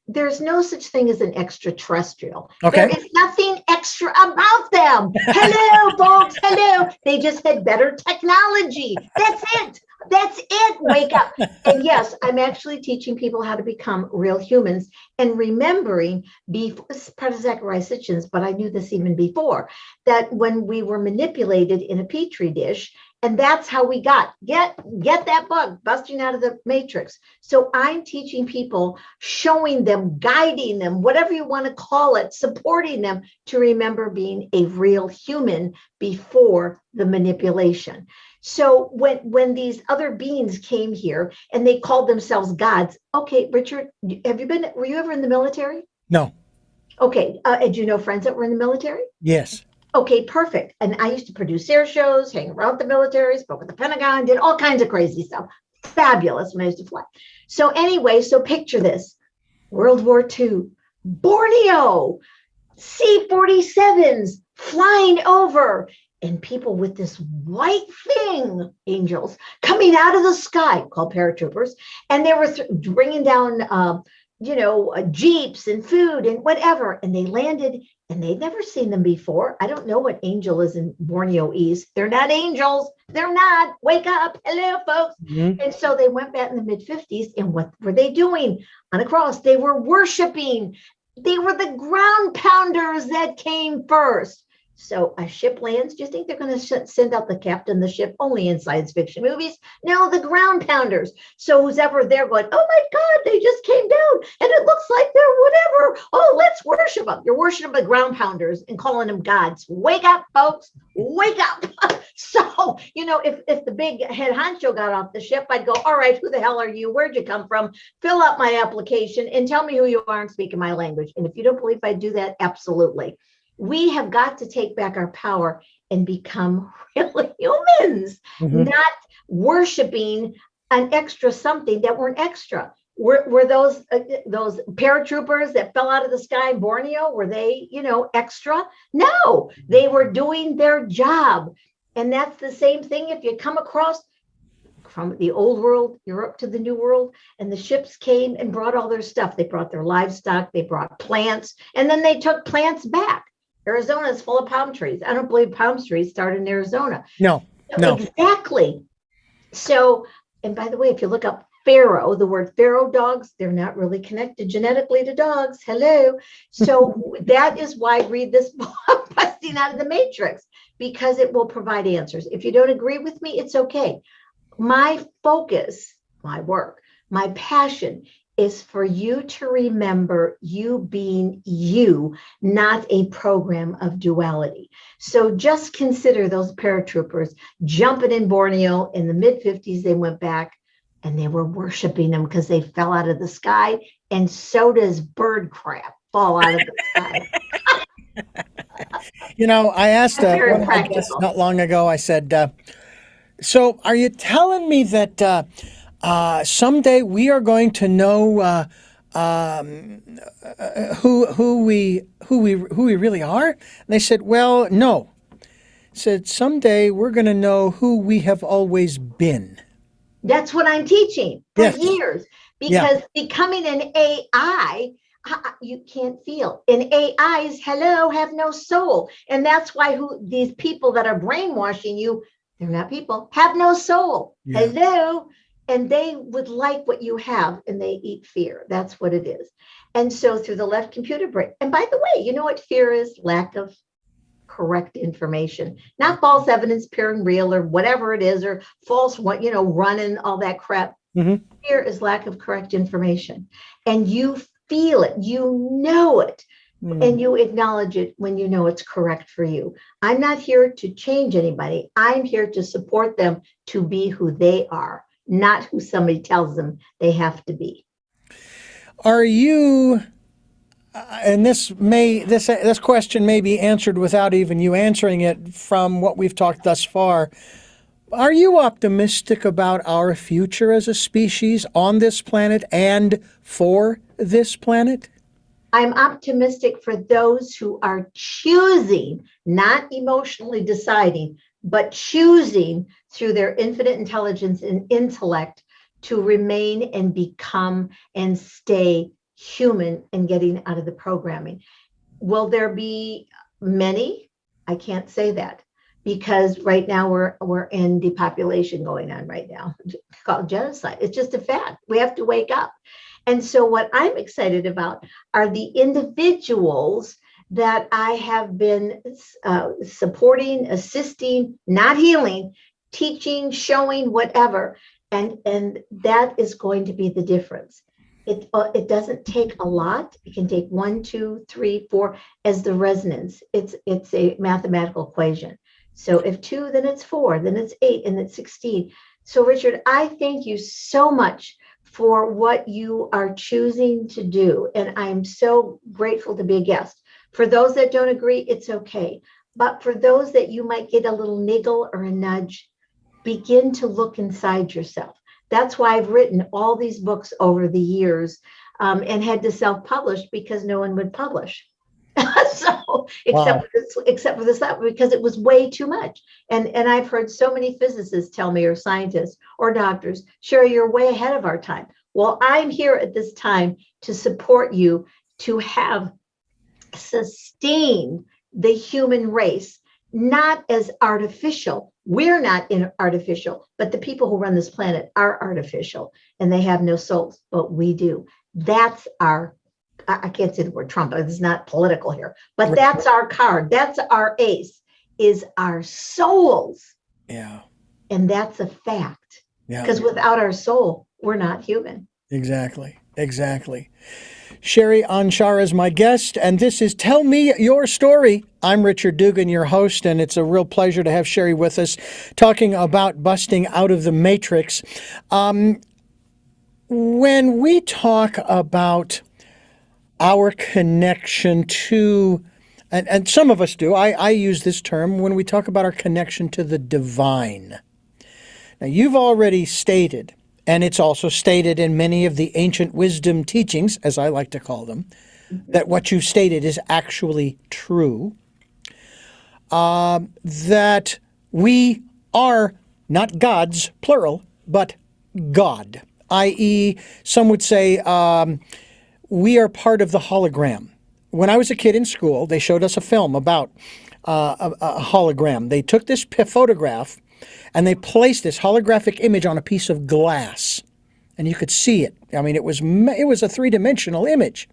there's no such thing as an extraterrestrial. Okay. There is nothing extra about them. Hello, folks. Hello. They just had better technology. That's it. That's it. Wake up. And yes, I'm actually teaching people how to become real humans and remembering, this is part of Zachariah Sitchin's, but I knew this even before, that when we were manipulated in a petri dish, and that's how we get that bug, busting out of the matrix. So I'm teaching people, showing them, guiding them, whatever you want to call it, supporting them to remember being a real human before the manipulation. So when these other beings came here and they called themselves gods, okay, Richard, were you ever in the military? No. Okay, and you know friends that were in the military? Yes. Okay, perfect. And I used to produce air shows, hang around the military, spoke with the Pentagon, did all kinds of crazy stuff. Fabulous when I used to fly. So anyway, so picture this. World War II, Borneo, C-47s flying over, and people with this white thing, angels, coming out of the sky, called paratroopers, and they were bringing down Jeeps and food and whatever, and they landed, and they'd never seen them before. I don't know what angel is in Borneo-ese. They're not angels. They're not. Wake up. Hello, folks. Mm-hmm. And so they went back in the mid-50s, and what were they doing on a cross? They were worshiping. They were the ground pounders that came first. So a ship lands. Do you think they're going to send out the captain of the ship? Only in science fiction movies. No, the ground pounders. So who's ever there going, oh my God, they just came down and it looks like they're whatever. Oh, let's worship them. You're worshiping the ground pounders and calling them gods. Wake up, folks. Wake up. So, if the big head honcho got off the ship, I'd go, all right, who the hell are you? Where'd you come from? Fill out my application and tell me who you are and speak in my language. And if you don't believe I do that, absolutely. We have got to take back our power and become really humans, Hmm. not worshiping an extra something that weren't extra. Were those paratroopers that fell out of the sky in Borneo, were they, extra? No, they were doing their job. And that's the same thing if you come across from the old world, Europe to the new world, and the ships came and brought all their stuff. They brought their livestock, they brought plants, and then they took plants back. Arizona is full of palm trees. I don't believe palm trees started in Arizona. No, no. Exactly. So, and by the way, if you look up Pharaoh, the word Pharaoh dogs, they're not really connected genetically to dogs. Hello. So that is why I read this book, Busting Out of the Matrix, because it will provide answers. If you don't agree with me, it's okay. My focus, my work, my passion is for you to remember you being you, not a program of duality. So just consider those paratroopers jumping in Borneo in the mid 50s. They went back and they were worshiping them because they fell out of the sky. And so does bird crap fall out of the sky. I asked I'm one very of my guests practical. not long ago, I said, so are you telling me that someday we are going to know who we really are? And they said, well, no. Said someday we're going to know who we have always been. That's what I'm teaching for Yes. years Yeah. because becoming an AI, you can't feel. And AIs, hello, have no soul. And that's why these people that are brainwashing you, they're not people, have no soul. Yeah. Hello. And they would like what you have and they eat fear. That's what it is. And so through the left computer brain, and by the way, you know what fear is? Lack of correct information, not false evidence, appearing real or whatever it is, or false, running all that crap. Hmm. Fear is lack of correct information. And you feel it, you know it, Mm. and you acknowledge it when you know it's correct for you. I'm not here to change anybody. I'm here to support them to be who they are, not who somebody tells them they have to be. Are you? And this question may be answered without even you answering it from what we've talked thus far. Are you optimistic about our future as a species on this planet and for this planet? I'm optimistic for those who are choosing, not emotionally deciding, but choosing through their infinite intelligence and intellect to remain and become and stay human and getting out of the programming. Will there be many? I can't say that because right now we're in depopulation going on right now. It's called genocide. It's just a fact. We have to wake up. And so what I'm excited about are the individuals that I have been supporting, assisting, not healing, teaching, showing, whatever. And that is going to be the difference. It doesn't take a lot. It can take 1, 2, 3, 4 as the resonance. It's a mathematical equation. So if 2, then it's 4, then it's 8, and it's 16. So Richard, I thank you so much for what you are choosing to do. And I'm so grateful to be a guest. For those that don't agree, it's okay. But for those that you might get a little niggle or a nudge, begin to look inside yourself. That's why I've written all these books over the years and had to self-publish because no one would publish. So Wow. except for this, because it was way too much. And I've heard so many physicists tell me, or scientists or doctors, Sherry, you're way ahead of our time. Well, I'm here at this time to support you to have sustained the human race, not as artificial. We're not artificial, but the people who run this planet are artificial and they have no souls, but we do. That's our, I can't say the word Trump, it's not political here, but that's our card. That's our ace, is our souls. Yeah. And that's a fact. Yeah. Because without our soul, we're not human. Exactly. Exactly. Sherry Anshara is my guest, and this is Tell Me Your Story. I'm Richard Dugan, your host, and it's a real pleasure to have Sherry with us talking about busting out of the matrix. When we talk about our connection to And some of us do. I use this term when we talk about our connection to the divine. Now, you've already stated, and it's also stated in many of the ancient wisdom teachings, as I like to call them, that what you've stated is actually true, that we are not gods, plural, but God, i.e., some would say we are part of the hologram. When I was a kid in school, they showed us a film about a hologram. They took this photograph and they placed this holographic image on a piece of glass, and you could see it. I mean, it was a three-dimensional image.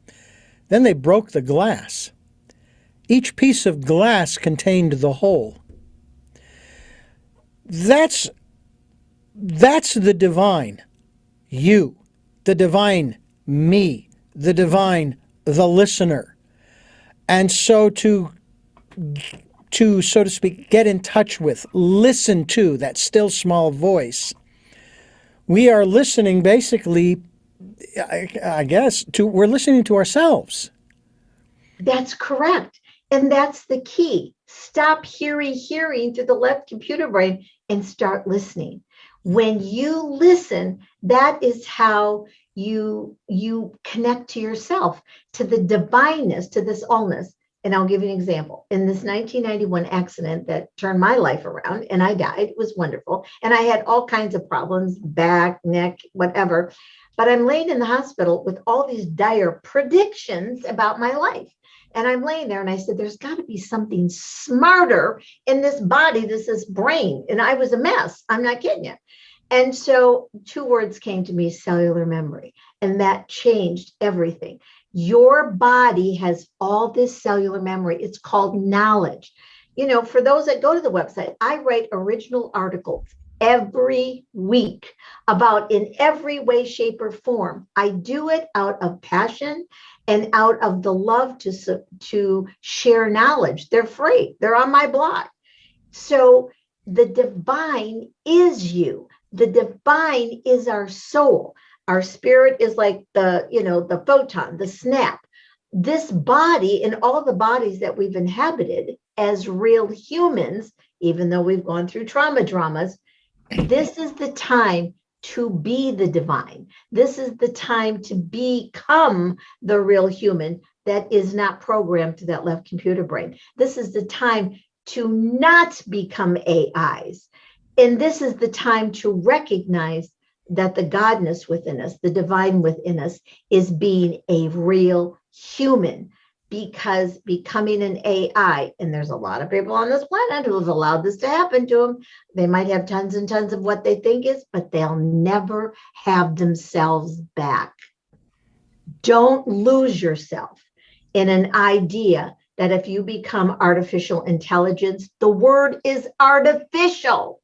Then they broke the glass. Each piece of glass contained the whole. That's the divine you, the divine me, the divine the listener. And so to so to speak, get in touch with, listen to that still small voice, we are listening basically, I guess, we're listening to ourselves. That's correct. And that's the key. Stop hearing through the left computer brain and start listening. When you listen, that is how you connect to yourself, to the divineness, to this allness. And I'll give you an example. In this 1991 accident that turned my life around and I died, it was wonderful. And I had all kinds of problems, back, neck, whatever. But I'm laying in the hospital with all these dire predictions about my life. And I'm laying there and I said, there's got to be something smarter in this body, this brain. And I was a mess. I'm not kidding you. And so 2 words came to me, cellular memory. And that changed everything. Your body has all this cellular memory. It's called knowledge. You know, for those that go to the website, I write original articles every week about in every way, shape, or form. I do it out of passion and out of the love to share knowledge. They're free. They're on my blog. So the divine is you. The divine is our soul. Our spirit is like the photon, the snap. This body and all the bodies that we've inhabited as real humans, even though we've gone through dramas, this is the time to be the divine. This is the time to become the real human that is not programmed to that left computer brain. This is the time to not become AIs. And this is the time to recognize that the godness within us, the divine within us, is being a real human. Because becoming an AI, and there's a lot of people on this planet who have allowed this to happen to them, they might have tons and tons of what they think is, but they'll never have themselves back. Don't lose yourself in an idea that if you become artificial intelligence, the word is artificial.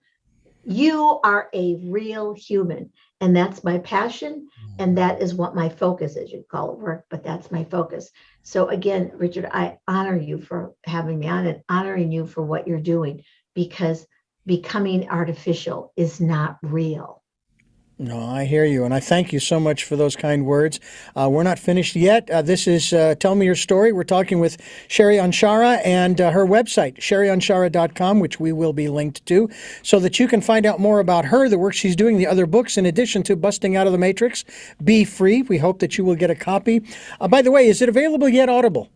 You are a real human. And that's my passion. And that is what my focus is. You'd call it work, but that's my focus. So again, Richard, I honor you for having me on and honoring you for what you're doing, because becoming artificial is not real. No, I hear you, and I thank you so much for those kind words. We're not finished yet. This is Tell Me Your Story. We're talking with Sherry Anshara and her website, sherryanshara.com, which we will be linked to, so that you can find out more about her, the work she's doing, the other books, in addition to Busting Out of the Matrix, Be Free. We hope that you will get a copy. By the way, is it available yet, Audible?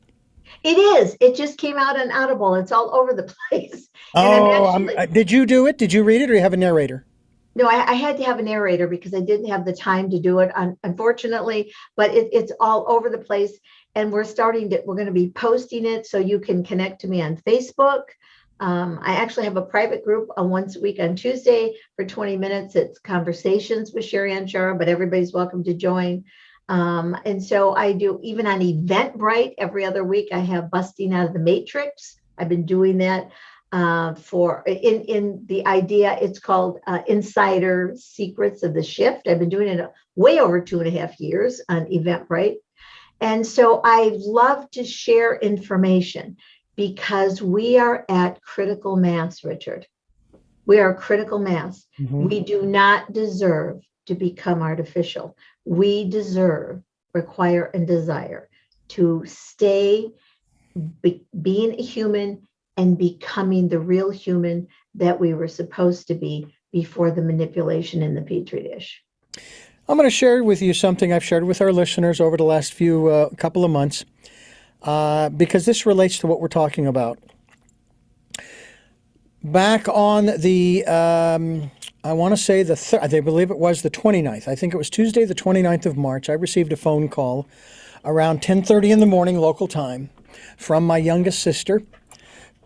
It is. It just came out on Audible. It's all over the place. Did you do it? Did you read it, or you have a narrator? No, I had to have a narrator because I didn't have the time to do it, unfortunately, but it's all over the place. And we're going to be posting it so you can connect to me on Facebook. I actually have a private group once a week on Tuesday for 20 minutes. It's Conversations with Sherry Anshara, but everybody's welcome to join. And so I do, even on Eventbrite, every other week, I have Busting Out of the Matrix. I've been doing that. In the idea, it's called Insider Secrets of the Shift. I've been doing it way over 2.5 years on Eventbrite. And so I love to share information because we are at critical mass, Richard. We are critical mass. Mm-hmm. We do not deserve to become artificial. We require, and desire to stay being a human and becoming the real human that we were supposed to be before the manipulation in the petri dish. I'm going to share with you something I've shared with our listeners over the last few couple of months, because this relates to what we're talking about. Back on the, I want to say I believe it was the 29th. I think it was Tuesday, the 29th of March. I received a phone call around 10:30 in the morning local time from my youngest sister,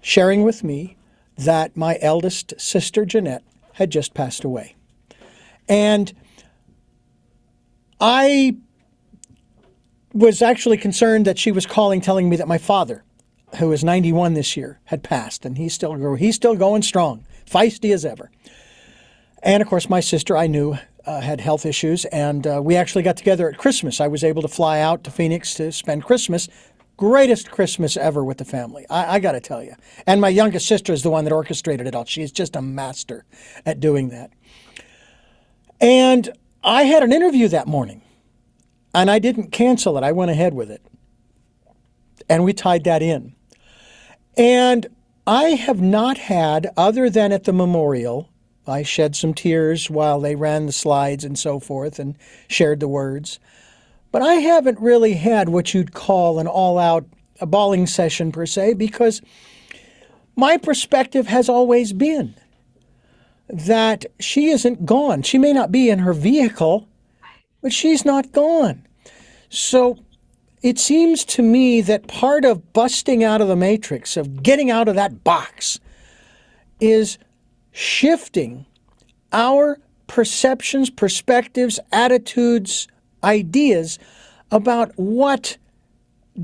sharing with me that my eldest sister, Jeanette, had just passed away. And I was actually concerned that she was calling, telling me that my father, who is 91 this year, had passed, and he's still going strong, feisty as ever. And of course, my sister, I knew, had health issues, and we actually got together at Christmas. I was able to fly out to Phoenix to spend Christmas. Greatest Christmas ever with the family, I got to tell you. And my youngest sister is the one that orchestrated it all. She's just a master at doing that. And I had an interview that morning, and I didn't cancel it. I went ahead with it. And we tied that in. And I have not had, other than at the memorial, I shed some tears while they ran the slides and so forth and shared the words. But I haven't really had what you'd call an all-out a bawling session per se, because my perspective has always been that she isn't gone. She may not be in her vehicle, but she's not gone. So it seems to me that part of busting out of the matrix, of getting out of that box, is shifting our perceptions, perspectives, attitudes, ideas about what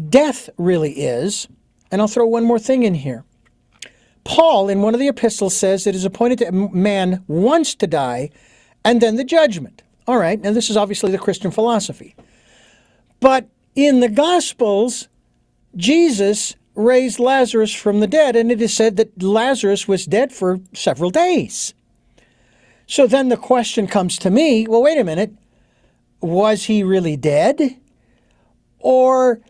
death really is. And I'll throw one more thing in here. Paul, in one of the epistles, says it is appointed to man once to die and then the judgment. All right, now this is obviously the Christian philosophy. But in the Gospels, Jesus raised Lazarus from the dead, and it is said that Lazarus was dead for several days. So then the question comes to me, well, wait a minute, was he really dead? Or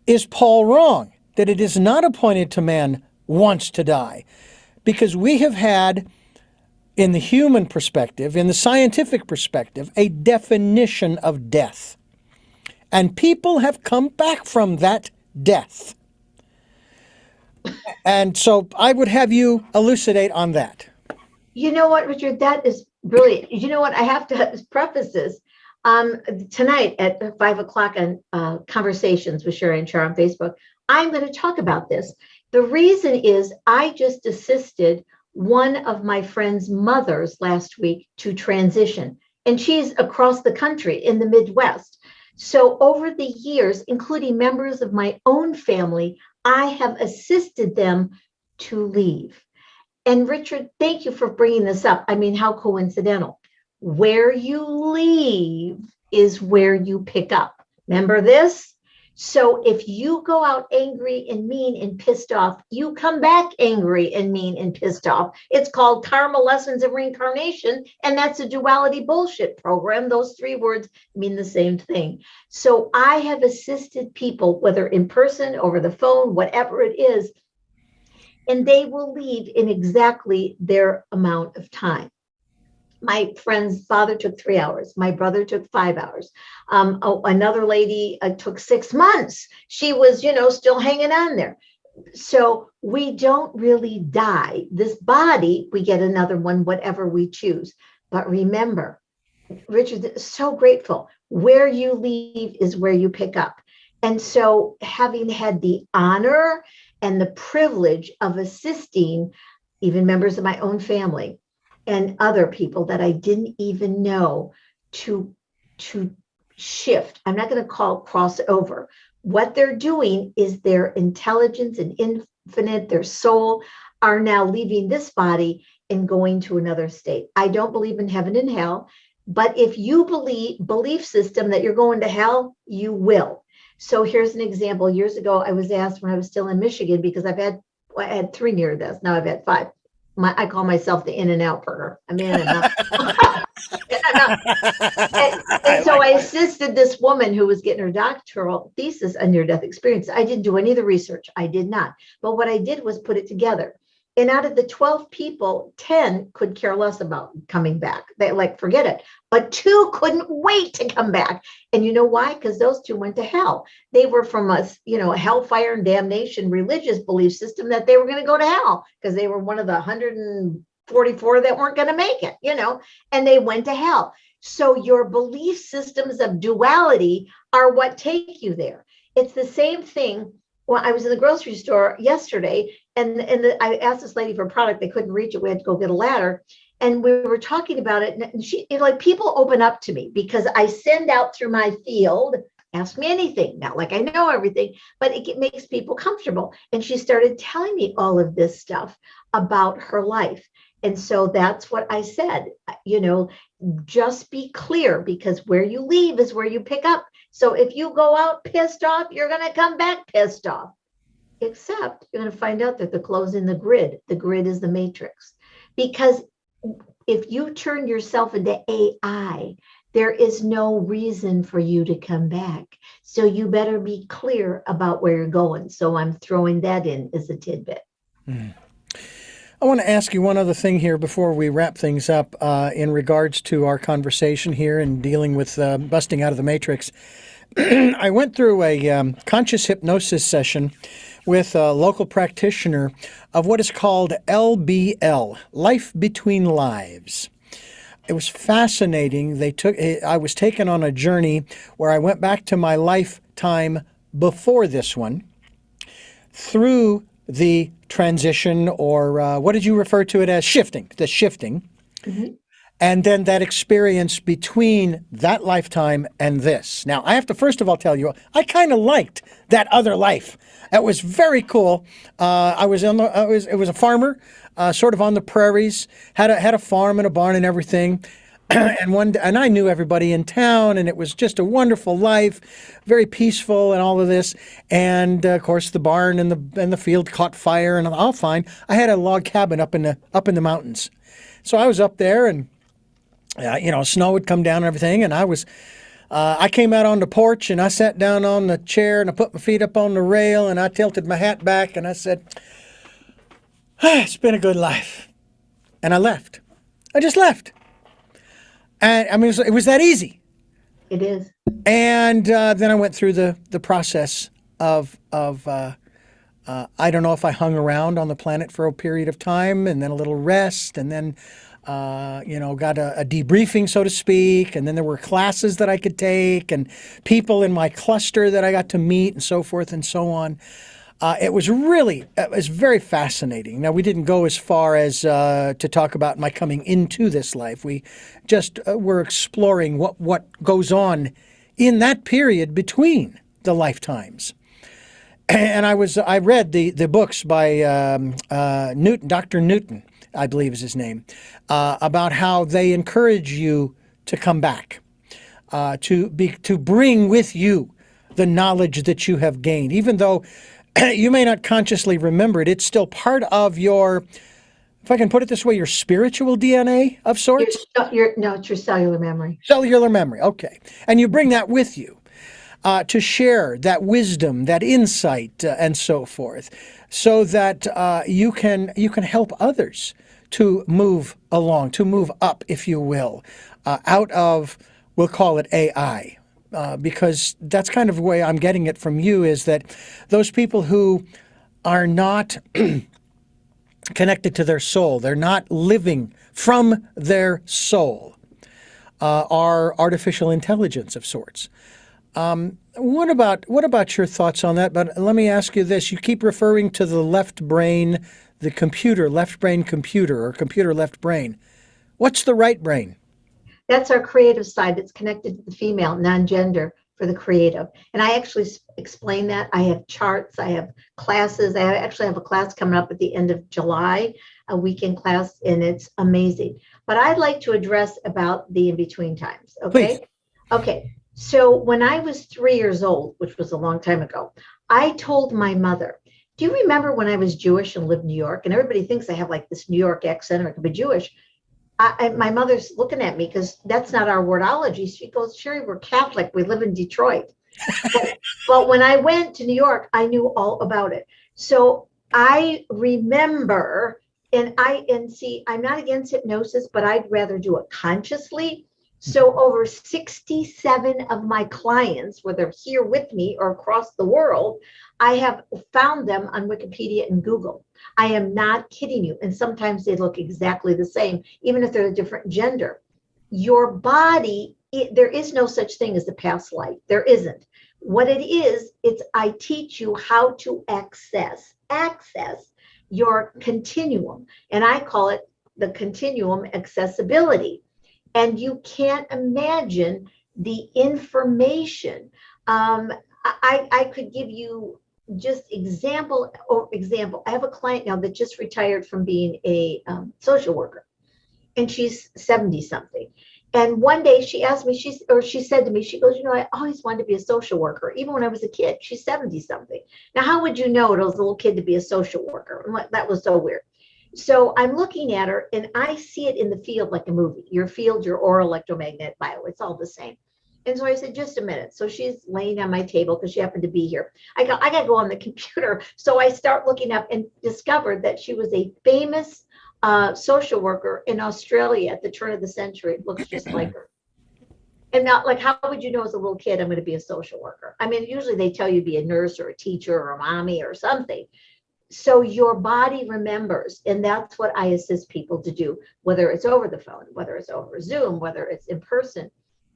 is Paul wrong that it is not appointed to man once to die? Because we have had, in the human perspective, in the scientific perspective, a definition of death. And people have come back from that death. And so I would have you elucidate on that. You know what, Richard? That is brilliant. You know what? I have to preface this. Tonight at 5 o'clock on Conversations with Sherry Anshara on Facebook, I'm going to talk about this. The reason is I just assisted one of my friend's mothers last week to transition, and she's across the country in the Midwest. So over the years, including members of my own family, I have assisted them to leave. And Richard, thank you for bringing this up. I mean, how coincidental. Where you leave is where you pick up. Remember this? So if you go out angry and mean and pissed off, you come back angry and mean and pissed off. It's called Karma Lessons of Reincarnation, and that's a duality bullshit program. Those three words mean the same thing. So I have assisted people, whether in person, over the phone, whatever it is, and they will leave in exactly their amount of time. My friend's father took 3 hours. My brother took 5 hours. Another lady took 6 months. She was, still hanging on there. So we don't really die. This body, we get another one, whatever we choose. But remember, Richard, so grateful. Where you leave is where you pick up. And so having had the honor and the privilege of assisting even members of my own family and other people that I didn't even know to shift. I'm not going to call crossover. What they're doing is their intelligence and infinite, their soul, are now leaving this body and going to another state. I don't believe in heaven and hell, but if you belief system that you're going to hell, you will. So here's an example. Years ago, I was asked when I was still in Michigan, because I had 3 near deaths. Now I've had 5. I call myself the in and out burger. I'm in and out. And so I assisted this woman who was getting her doctoral thesis on near-death experience. I didn't do any of the research. I did not. But what I did was put it together. And out of the 12 people, 10 could care less about coming back. They like, forget it. But 2 couldn't wait to come back. And you know why? Because those 2 went to hell. They were from a hellfire and damnation religious belief system that they were going to go to hell because they were one of the 144 that weren't going to make it, and they went to hell. So your belief systems of duality are what take you there. It's the same thing. Well, I was in the grocery store yesterday, and I asked this lady for a product. They couldn't reach it. We had to go get a ladder. And we were talking about it. And people open up to me because I send out through my field, ask me anything. Not like I know everything, but it makes people comfortable. And she started telling me all of this stuff about her life. And so that's what I said, just be clear, because where you leave is where you pick up. So if you go out pissed off, you're going to come back pissed off, except you're going to find out that they're closing the grid. The grid is the matrix, because if you turn yourself into AI, there is no reason for you to come back. So you better be clear about where you're going. So I'm throwing that in as a tidbit. Mm. I want to ask you one other thing here before we wrap things up in regards to our conversation here and dealing with busting out of the matrix. I went through a conscious hypnosis session with a local practitioner of what is called LBL, Life Between Lives. It was fascinating. I was taken on a journey where I went back to my lifetime before this one, through the transition, or what did you refer to it as? Shifting, the shifting. Mm-hmm. And then that experience between that lifetime and this. Now, I have to first of all tell you, I kind of liked that other life. It was very cool. It was a farmer, sort of on the prairies, had a farm and a barn and everything. And I knew everybody in town, and it was just a wonderful life, very peaceful and all of this. And of course, the barn and the field caught fire, and all fine. I had a log cabin up in the mountains, so I was up there, and snow would come down and everything. And I came out on the porch, and I sat down on the chair, and I put my feet up on the rail, and I tilted my hat back, and I said, "It's been a good life," and I left. I just left. And I mean, it was that easy. It is. And then I went through the process of I don't know if I hung around on the planet for a period of time, and then a little rest, and then got a debriefing, so to speak. And then there were classes that I could take, and people in my cluster that I got to meet, and so forth and so on. It was very fascinating. Now, we didn't go as far as to talk about my coming into this life. We just were exploring what goes on in that period between the lifetimes. And I read the books by Newton, Dr. Newton, I believe is his name, about how they encourage you to come back, to bring with you the knowledge that you have gained, even though you may not consciously remember it. It's still part of your, if I can put it this way, your spiritual DNA of sorts? It's your cellular memory. Cellular memory, okay. And you bring that with you to share that wisdom, that insight, and so forth, so that you can help others to move along, to move up, if you will, out of, we'll call it AI. Because that's kind of the way I'm getting it from you, is that those people who are not connected to their soul, they're not living from their soul, are artificial intelligence of sorts. What about your thoughts on that? But let me ask you this. You keep referring to the left brain, the computer, left brain computer, or computer left brain. What's the right brain? That's our creative side. It's connected to the female, non-gender, for the creative. And I actually explain that. I have charts. I have classes. I actually have a class coming up at the end of July, a weekend class, and it's amazing. But I'd like to address about the in-between times. Okay. Please. Okay. So when I was 3 years old, which was a long time ago, I told my mother, do you remember when I was Jewish and lived in New York? And everybody thinks I have like this New York accent, or I could be Jewish. my mother's looking at me because that's not our wordology. She goes, Sherry, we're Catholic. We live in Detroit. But when I went to New York, I knew all about it. So I remember, and see, I'm not against hypnosis, but I'd rather do it consciously. So over 67 of my clients, whether here with me or across the world, I have found them on Wikipedia and Google. I am not kidding you. And sometimes they look exactly the same, even if they're a different gender. Your body, there is no such thing as a past life. There isn't. What it is, it's I teach you how to access your continuum. And I call it the continuum accessibility. And you can't imagine the information. I could give you just example. I have a client now that just retired from being a social worker, and she's 70 something. And one day she asked me, she said to me, she goes, I always wanted to be a social worker, even when I was a kid. She's 70 something. Now, how would you know it was a little kid to be a social worker? That was so weird. So I'm looking at her and I see it in the field like a movie. Your field, your oral electromagnetic bio, it's all the same. And so I said, just a minute. So she's laying on my table because she happened to be here. I got to go on the computer. So I start looking up and discovered that she was a famous social worker in Australia at the turn of the century. It looks just like her. And not like, how would you know as a little kid, I'm going to be a social worker? I mean, usually they tell you to be a nurse or a teacher or a mommy or something. So your body remembers, and that's what I assist people to do, whether it's over the phone, whether it's over Zoom, whether it's in person.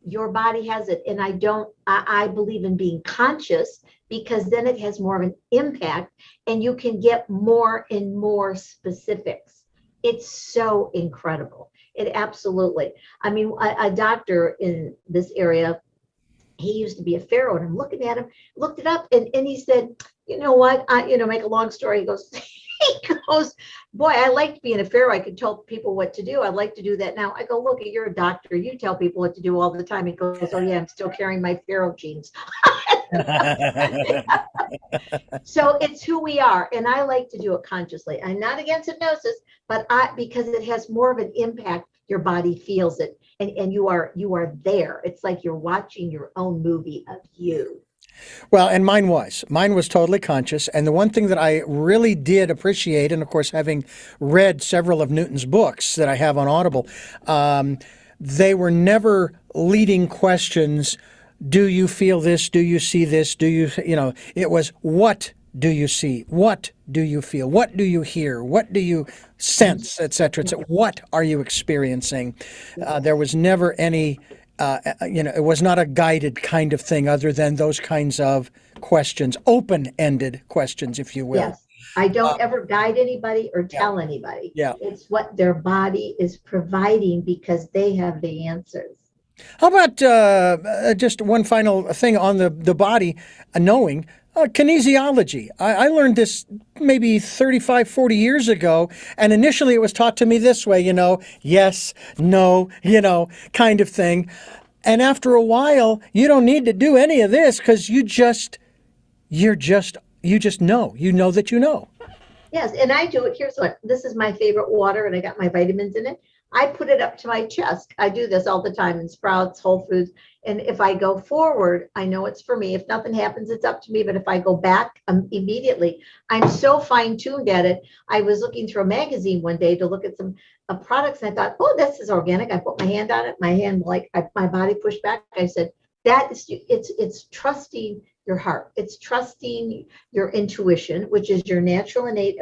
Your body has it. And I believe in being conscious, because then it has more of an impact and you can get more and more specifics. It's so incredible. It absolutely. I mean, a doctor in this area, he used to be a pharaoh, and I'm looking at him, looked it up, and he said, you know what, make a long story, he goes, boy, I liked being a pharaoh. I could tell people what to do. I'd like to do that now. I go, look, you're a doctor. You tell people what to do all the time. He goes, oh yeah, I'm still carrying my pharaoh genes. So it's who we are. And I like to do it consciously. I'm not against hypnosis, but because it has more of an impact, your body feels it. And you are there. It's like you're watching your own movie of you. Well, and mine was totally conscious. And the one thing that I really did appreciate, and of course, having read several of Newton's books that I have on Audible, they were never leading questions. Do you feel this? Do you see this? It was, what do you see? What do you feel? What do you hear? What do you sense, et cetera? What are you experiencing? There was never any, it was not a guided kind of thing other than those kinds of questions, open-ended questions, if you will. Yes. I don't ever guide anybody or tell anybody. Yeah. It's what their body is providing because they have the answers. How about just one final thing on the body, knowing kinesiology. I learned this maybe 35, 40 years ago, and initially it was taught to me this way, yes, no, kind of thing. And after a while, you don't need to do any of this because you just know. You know that you know. Yes, and I do it. Here's what, this is my favorite water, and I got my vitamins in it. I put it up to my chest. I do this all the time in Sprouts, Whole Foods. And if I go forward, I know it's for me. If nothing happens, it's up to me. But if I go back immediately, I'm so fine-tuned at it. I was looking through a magazine one day to look at some products, and I thought, oh, this is organic. I put my hand on it. My body pushed back. I said, it's trusting your heart. It's trusting your intuition, which is your natural innate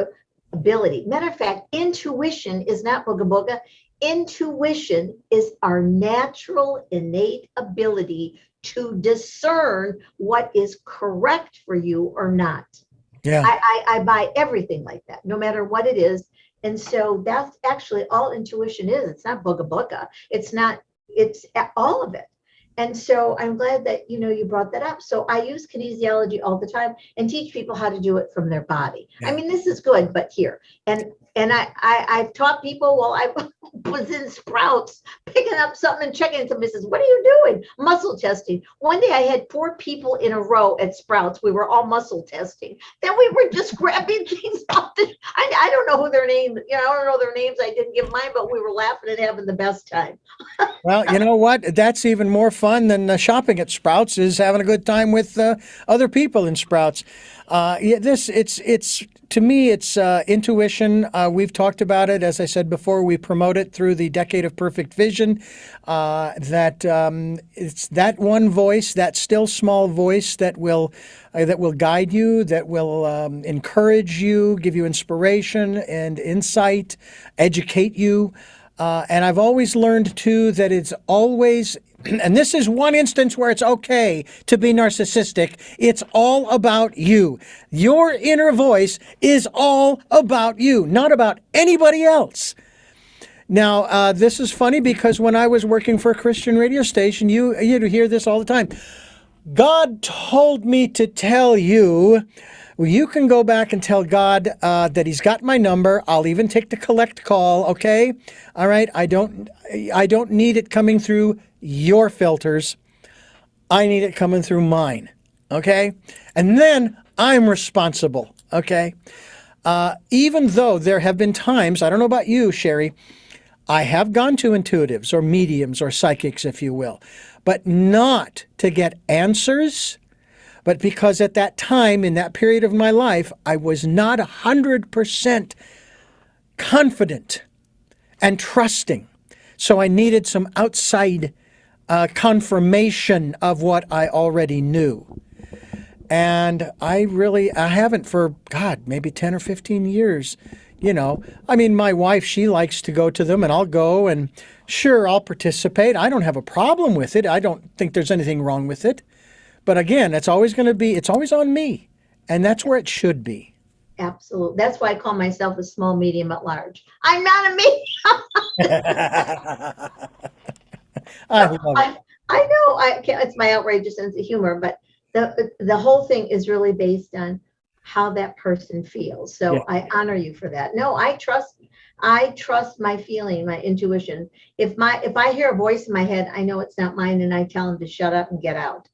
ability. Matter of fact, intuition is not booga booga. Intuition is our natural innate ability to discern what is correct for you or not. Yeah. I buy everything like that, no matter what it is. And so that's actually all intuition is. It's not booga booga. It's all of it. And so I'm glad that, you brought that up. So I use kinesiology all the time and teach people how to do it from their body. Yeah. I mean, this is good, but here. And And I've taught people while I was in Sprouts, picking up something and checking. Somebody says, "What are you doing?" Muscle testing. One day I had 4 people in a row at Sprouts. We were all muscle testing. Then we were just grabbing things off the, I don't know who their name, I don't know their names. I didn't give mine, but we were laughing and having the best time. Well, you know what? That's even more fun than shopping at Sprouts, is having a good time with other people in Sprouts. It's to me, it's intuition. We've talked about it. As I said before, we promote it through the Decade of Perfect Vision. It's that one voice, that still small voice that will guide you, that will encourage you, give you inspiration and insight, educate you. And I've always learned, too, that it's always, and this is one instance where it's okay to be narcissistic, it's all about you. Your inner voice is all about you, not about anybody else. Now, this is funny because when I was working for a Christian radio station, you'd hear this all the time. God told me to tell you. Well, you can go back and tell God that He's got my number. I'll even take the collect call. Okay, all right. I don't need it coming through your filters. I need it coming through mine. Okay, and then I'm responsible. Okay, even though there have been times, I don't know about you, Sherry, I have gone to intuitives or mediums or psychics, if you will, but not to get answers. But because at that time, in that period of my life, I was not 100% confident and trusting. So I needed some outside confirmation of what I already knew. And I haven't for, God, maybe 10 or 15 years. I mean, my wife, she likes to go to them, and I'll go, and sure, I'll participate. I don't have a problem with it. I don't think there's anything wrong with it. But again, it's always on me. And that's where it should be. Absolutely. That's why I call myself a small, medium, at large. I'm not a medium. I love it. I know it's my outrageous sense of humor, but the whole thing is really based on how that person feels. So yeah. I honor you for that. No, I trust my feeling, my intuition. If I hear a voice in my head, I know it's not mine, and I tell him to shut up and get out.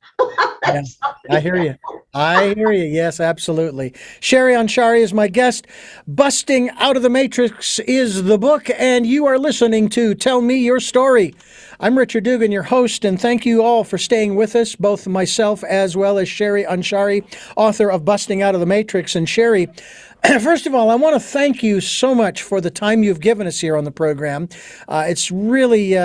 Yeah, I hear you. I hear you. Yes, absolutely. Sherry Anshara is my guest. Busting Out of the Matrix is the book, and you are listening to Tell Me Your Story. I'm Richard Dugan, your host, and thank you all for staying with us, both myself as well as Sherry Anshara, author of Busting Out of the Matrix. And Sherry, first of all, I want to thank you so much for the time you've given us here on the program. It's really...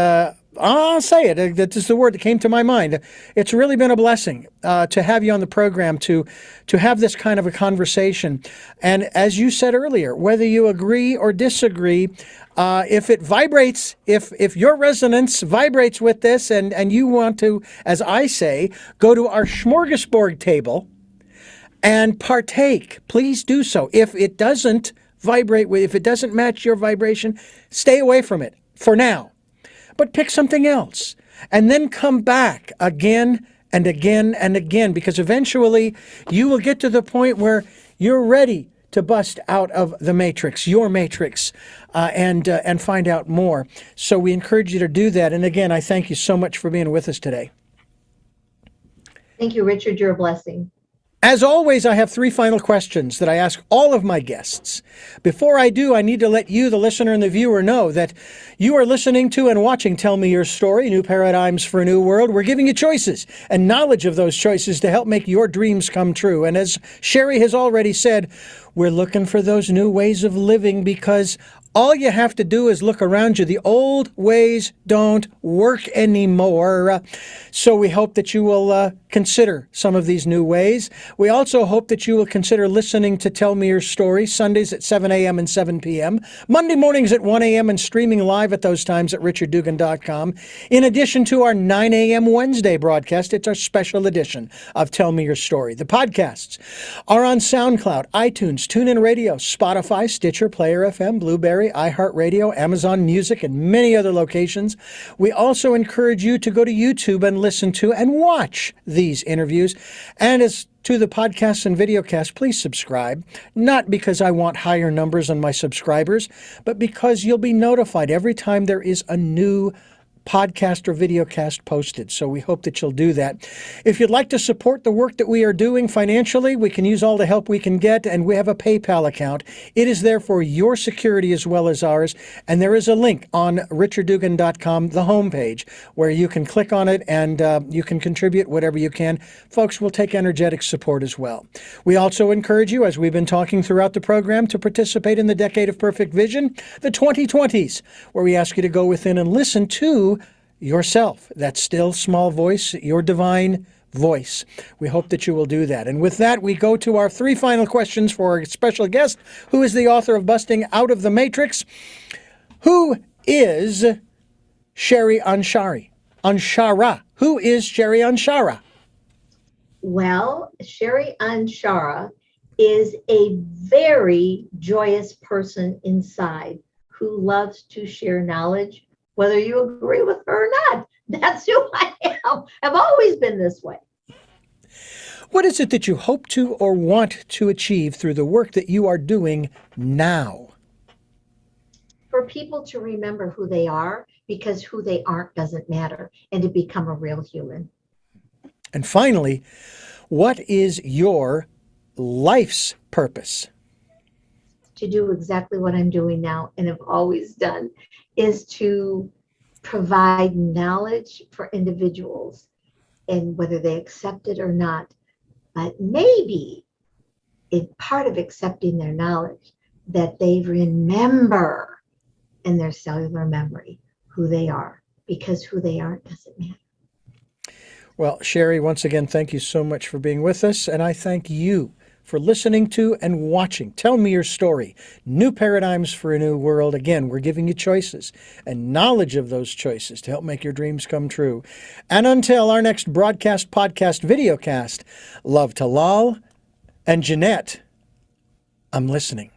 I'll say it. That is the word that came to my mind. It's really been a blessing to have you on the program, to have this kind of a conversation. And as you said earlier, whether you agree or disagree, if it vibrates, if your resonance vibrates with this, and you want to, as I say, go to our smorgasbord table and partake, please do so. If it doesn't vibrate if it doesn't match your vibration, stay away from it for now. But pick something else and then come back again and again and again, because eventually you will get to the point where you're ready to bust out of the matrix, your matrix, and find out more. So we encourage you to do that. And again, I thank you so much for being with us today. Thank you, Richard. You're a blessing. As always, I have 3 final questions that I ask all of my guests. Before I do, I need to let you, the listener and the viewer, know that you are listening to and watching Tell Me Your Story, New Paradigms for a New World. We're giving you choices and knowledge of those choices to help make your dreams come true. And as Sherry has already said, we're looking for those new ways of living, because all you have to do is look around you. The old ways don't work anymore. So we hope that you will consider some of these new ways. We also hope that you will consider listening to Tell Me Your Story, Sundays at 7 a.m. and 7 p.m., Monday mornings at 1 a.m. and streaming live at those times at richarddugan.com. In addition to our 9 a.m. Wednesday broadcast, it's our special edition of Tell Me Your Story. The podcasts are on SoundCloud, iTunes, TuneIn Radio, Spotify, Stitcher, Player FM, Blueberry, BlackBerry, iHeartRadio, Amazon Music, and many other locations. We also encourage you to go to YouTube and listen to and watch these interviews. And as to the podcasts and videocasts, please subscribe, not because I want higher numbers on my subscribers, but because you'll be notified every time there is a new podcast or videocast posted. So we hope that you'll do that. If you'd like to support the work that we are doing financially, we can use all the help we can get, and we have a PayPal account. It is there for your security as well as ours, and there is a link on richarddugan.com, the homepage, where you can click on it and you can contribute whatever you can. Folks, we'll take energetic support as well. We also encourage you, as we've been talking throughout the program, to participate in the Decade of Perfect Vision, the 2020s, where we ask you to go within and listen to yourself, that still small voice, your divine voice. We hope that you will do that. And with that, we go to our three final questions for our special guest, who is the author of Busting Out of the Matrix. Who is Sherry Anshara? Who is Sherry Anshara? Well, Sherry Anshara is a very joyous person inside who loves to share knowledge, whether you agree with her or not. That's who I am. I've always been this way. What is it that you hope to or want to achieve through the work that you are doing now? For people to remember who they are, because who they aren't doesn't matter, and to become a real human. And finally, what is your life's purpose? To do exactly what I'm doing now and have always done, is to provide knowledge for individuals, and whether they accept it or not, but maybe in part of accepting their knowledge, that they remember in their cellular memory who they are, because who they aren't doesn't matter. Well, Sherry, once again, thank you so much for being with us, and I thank you for listening to and watching. Tell me your story. New paradigms for a new world. Again, we're giving you choices and knowledge of those choices to help make your dreams come true. And until our next broadcast, podcast, videocast, love to Lal and Jeanette. I'm listening.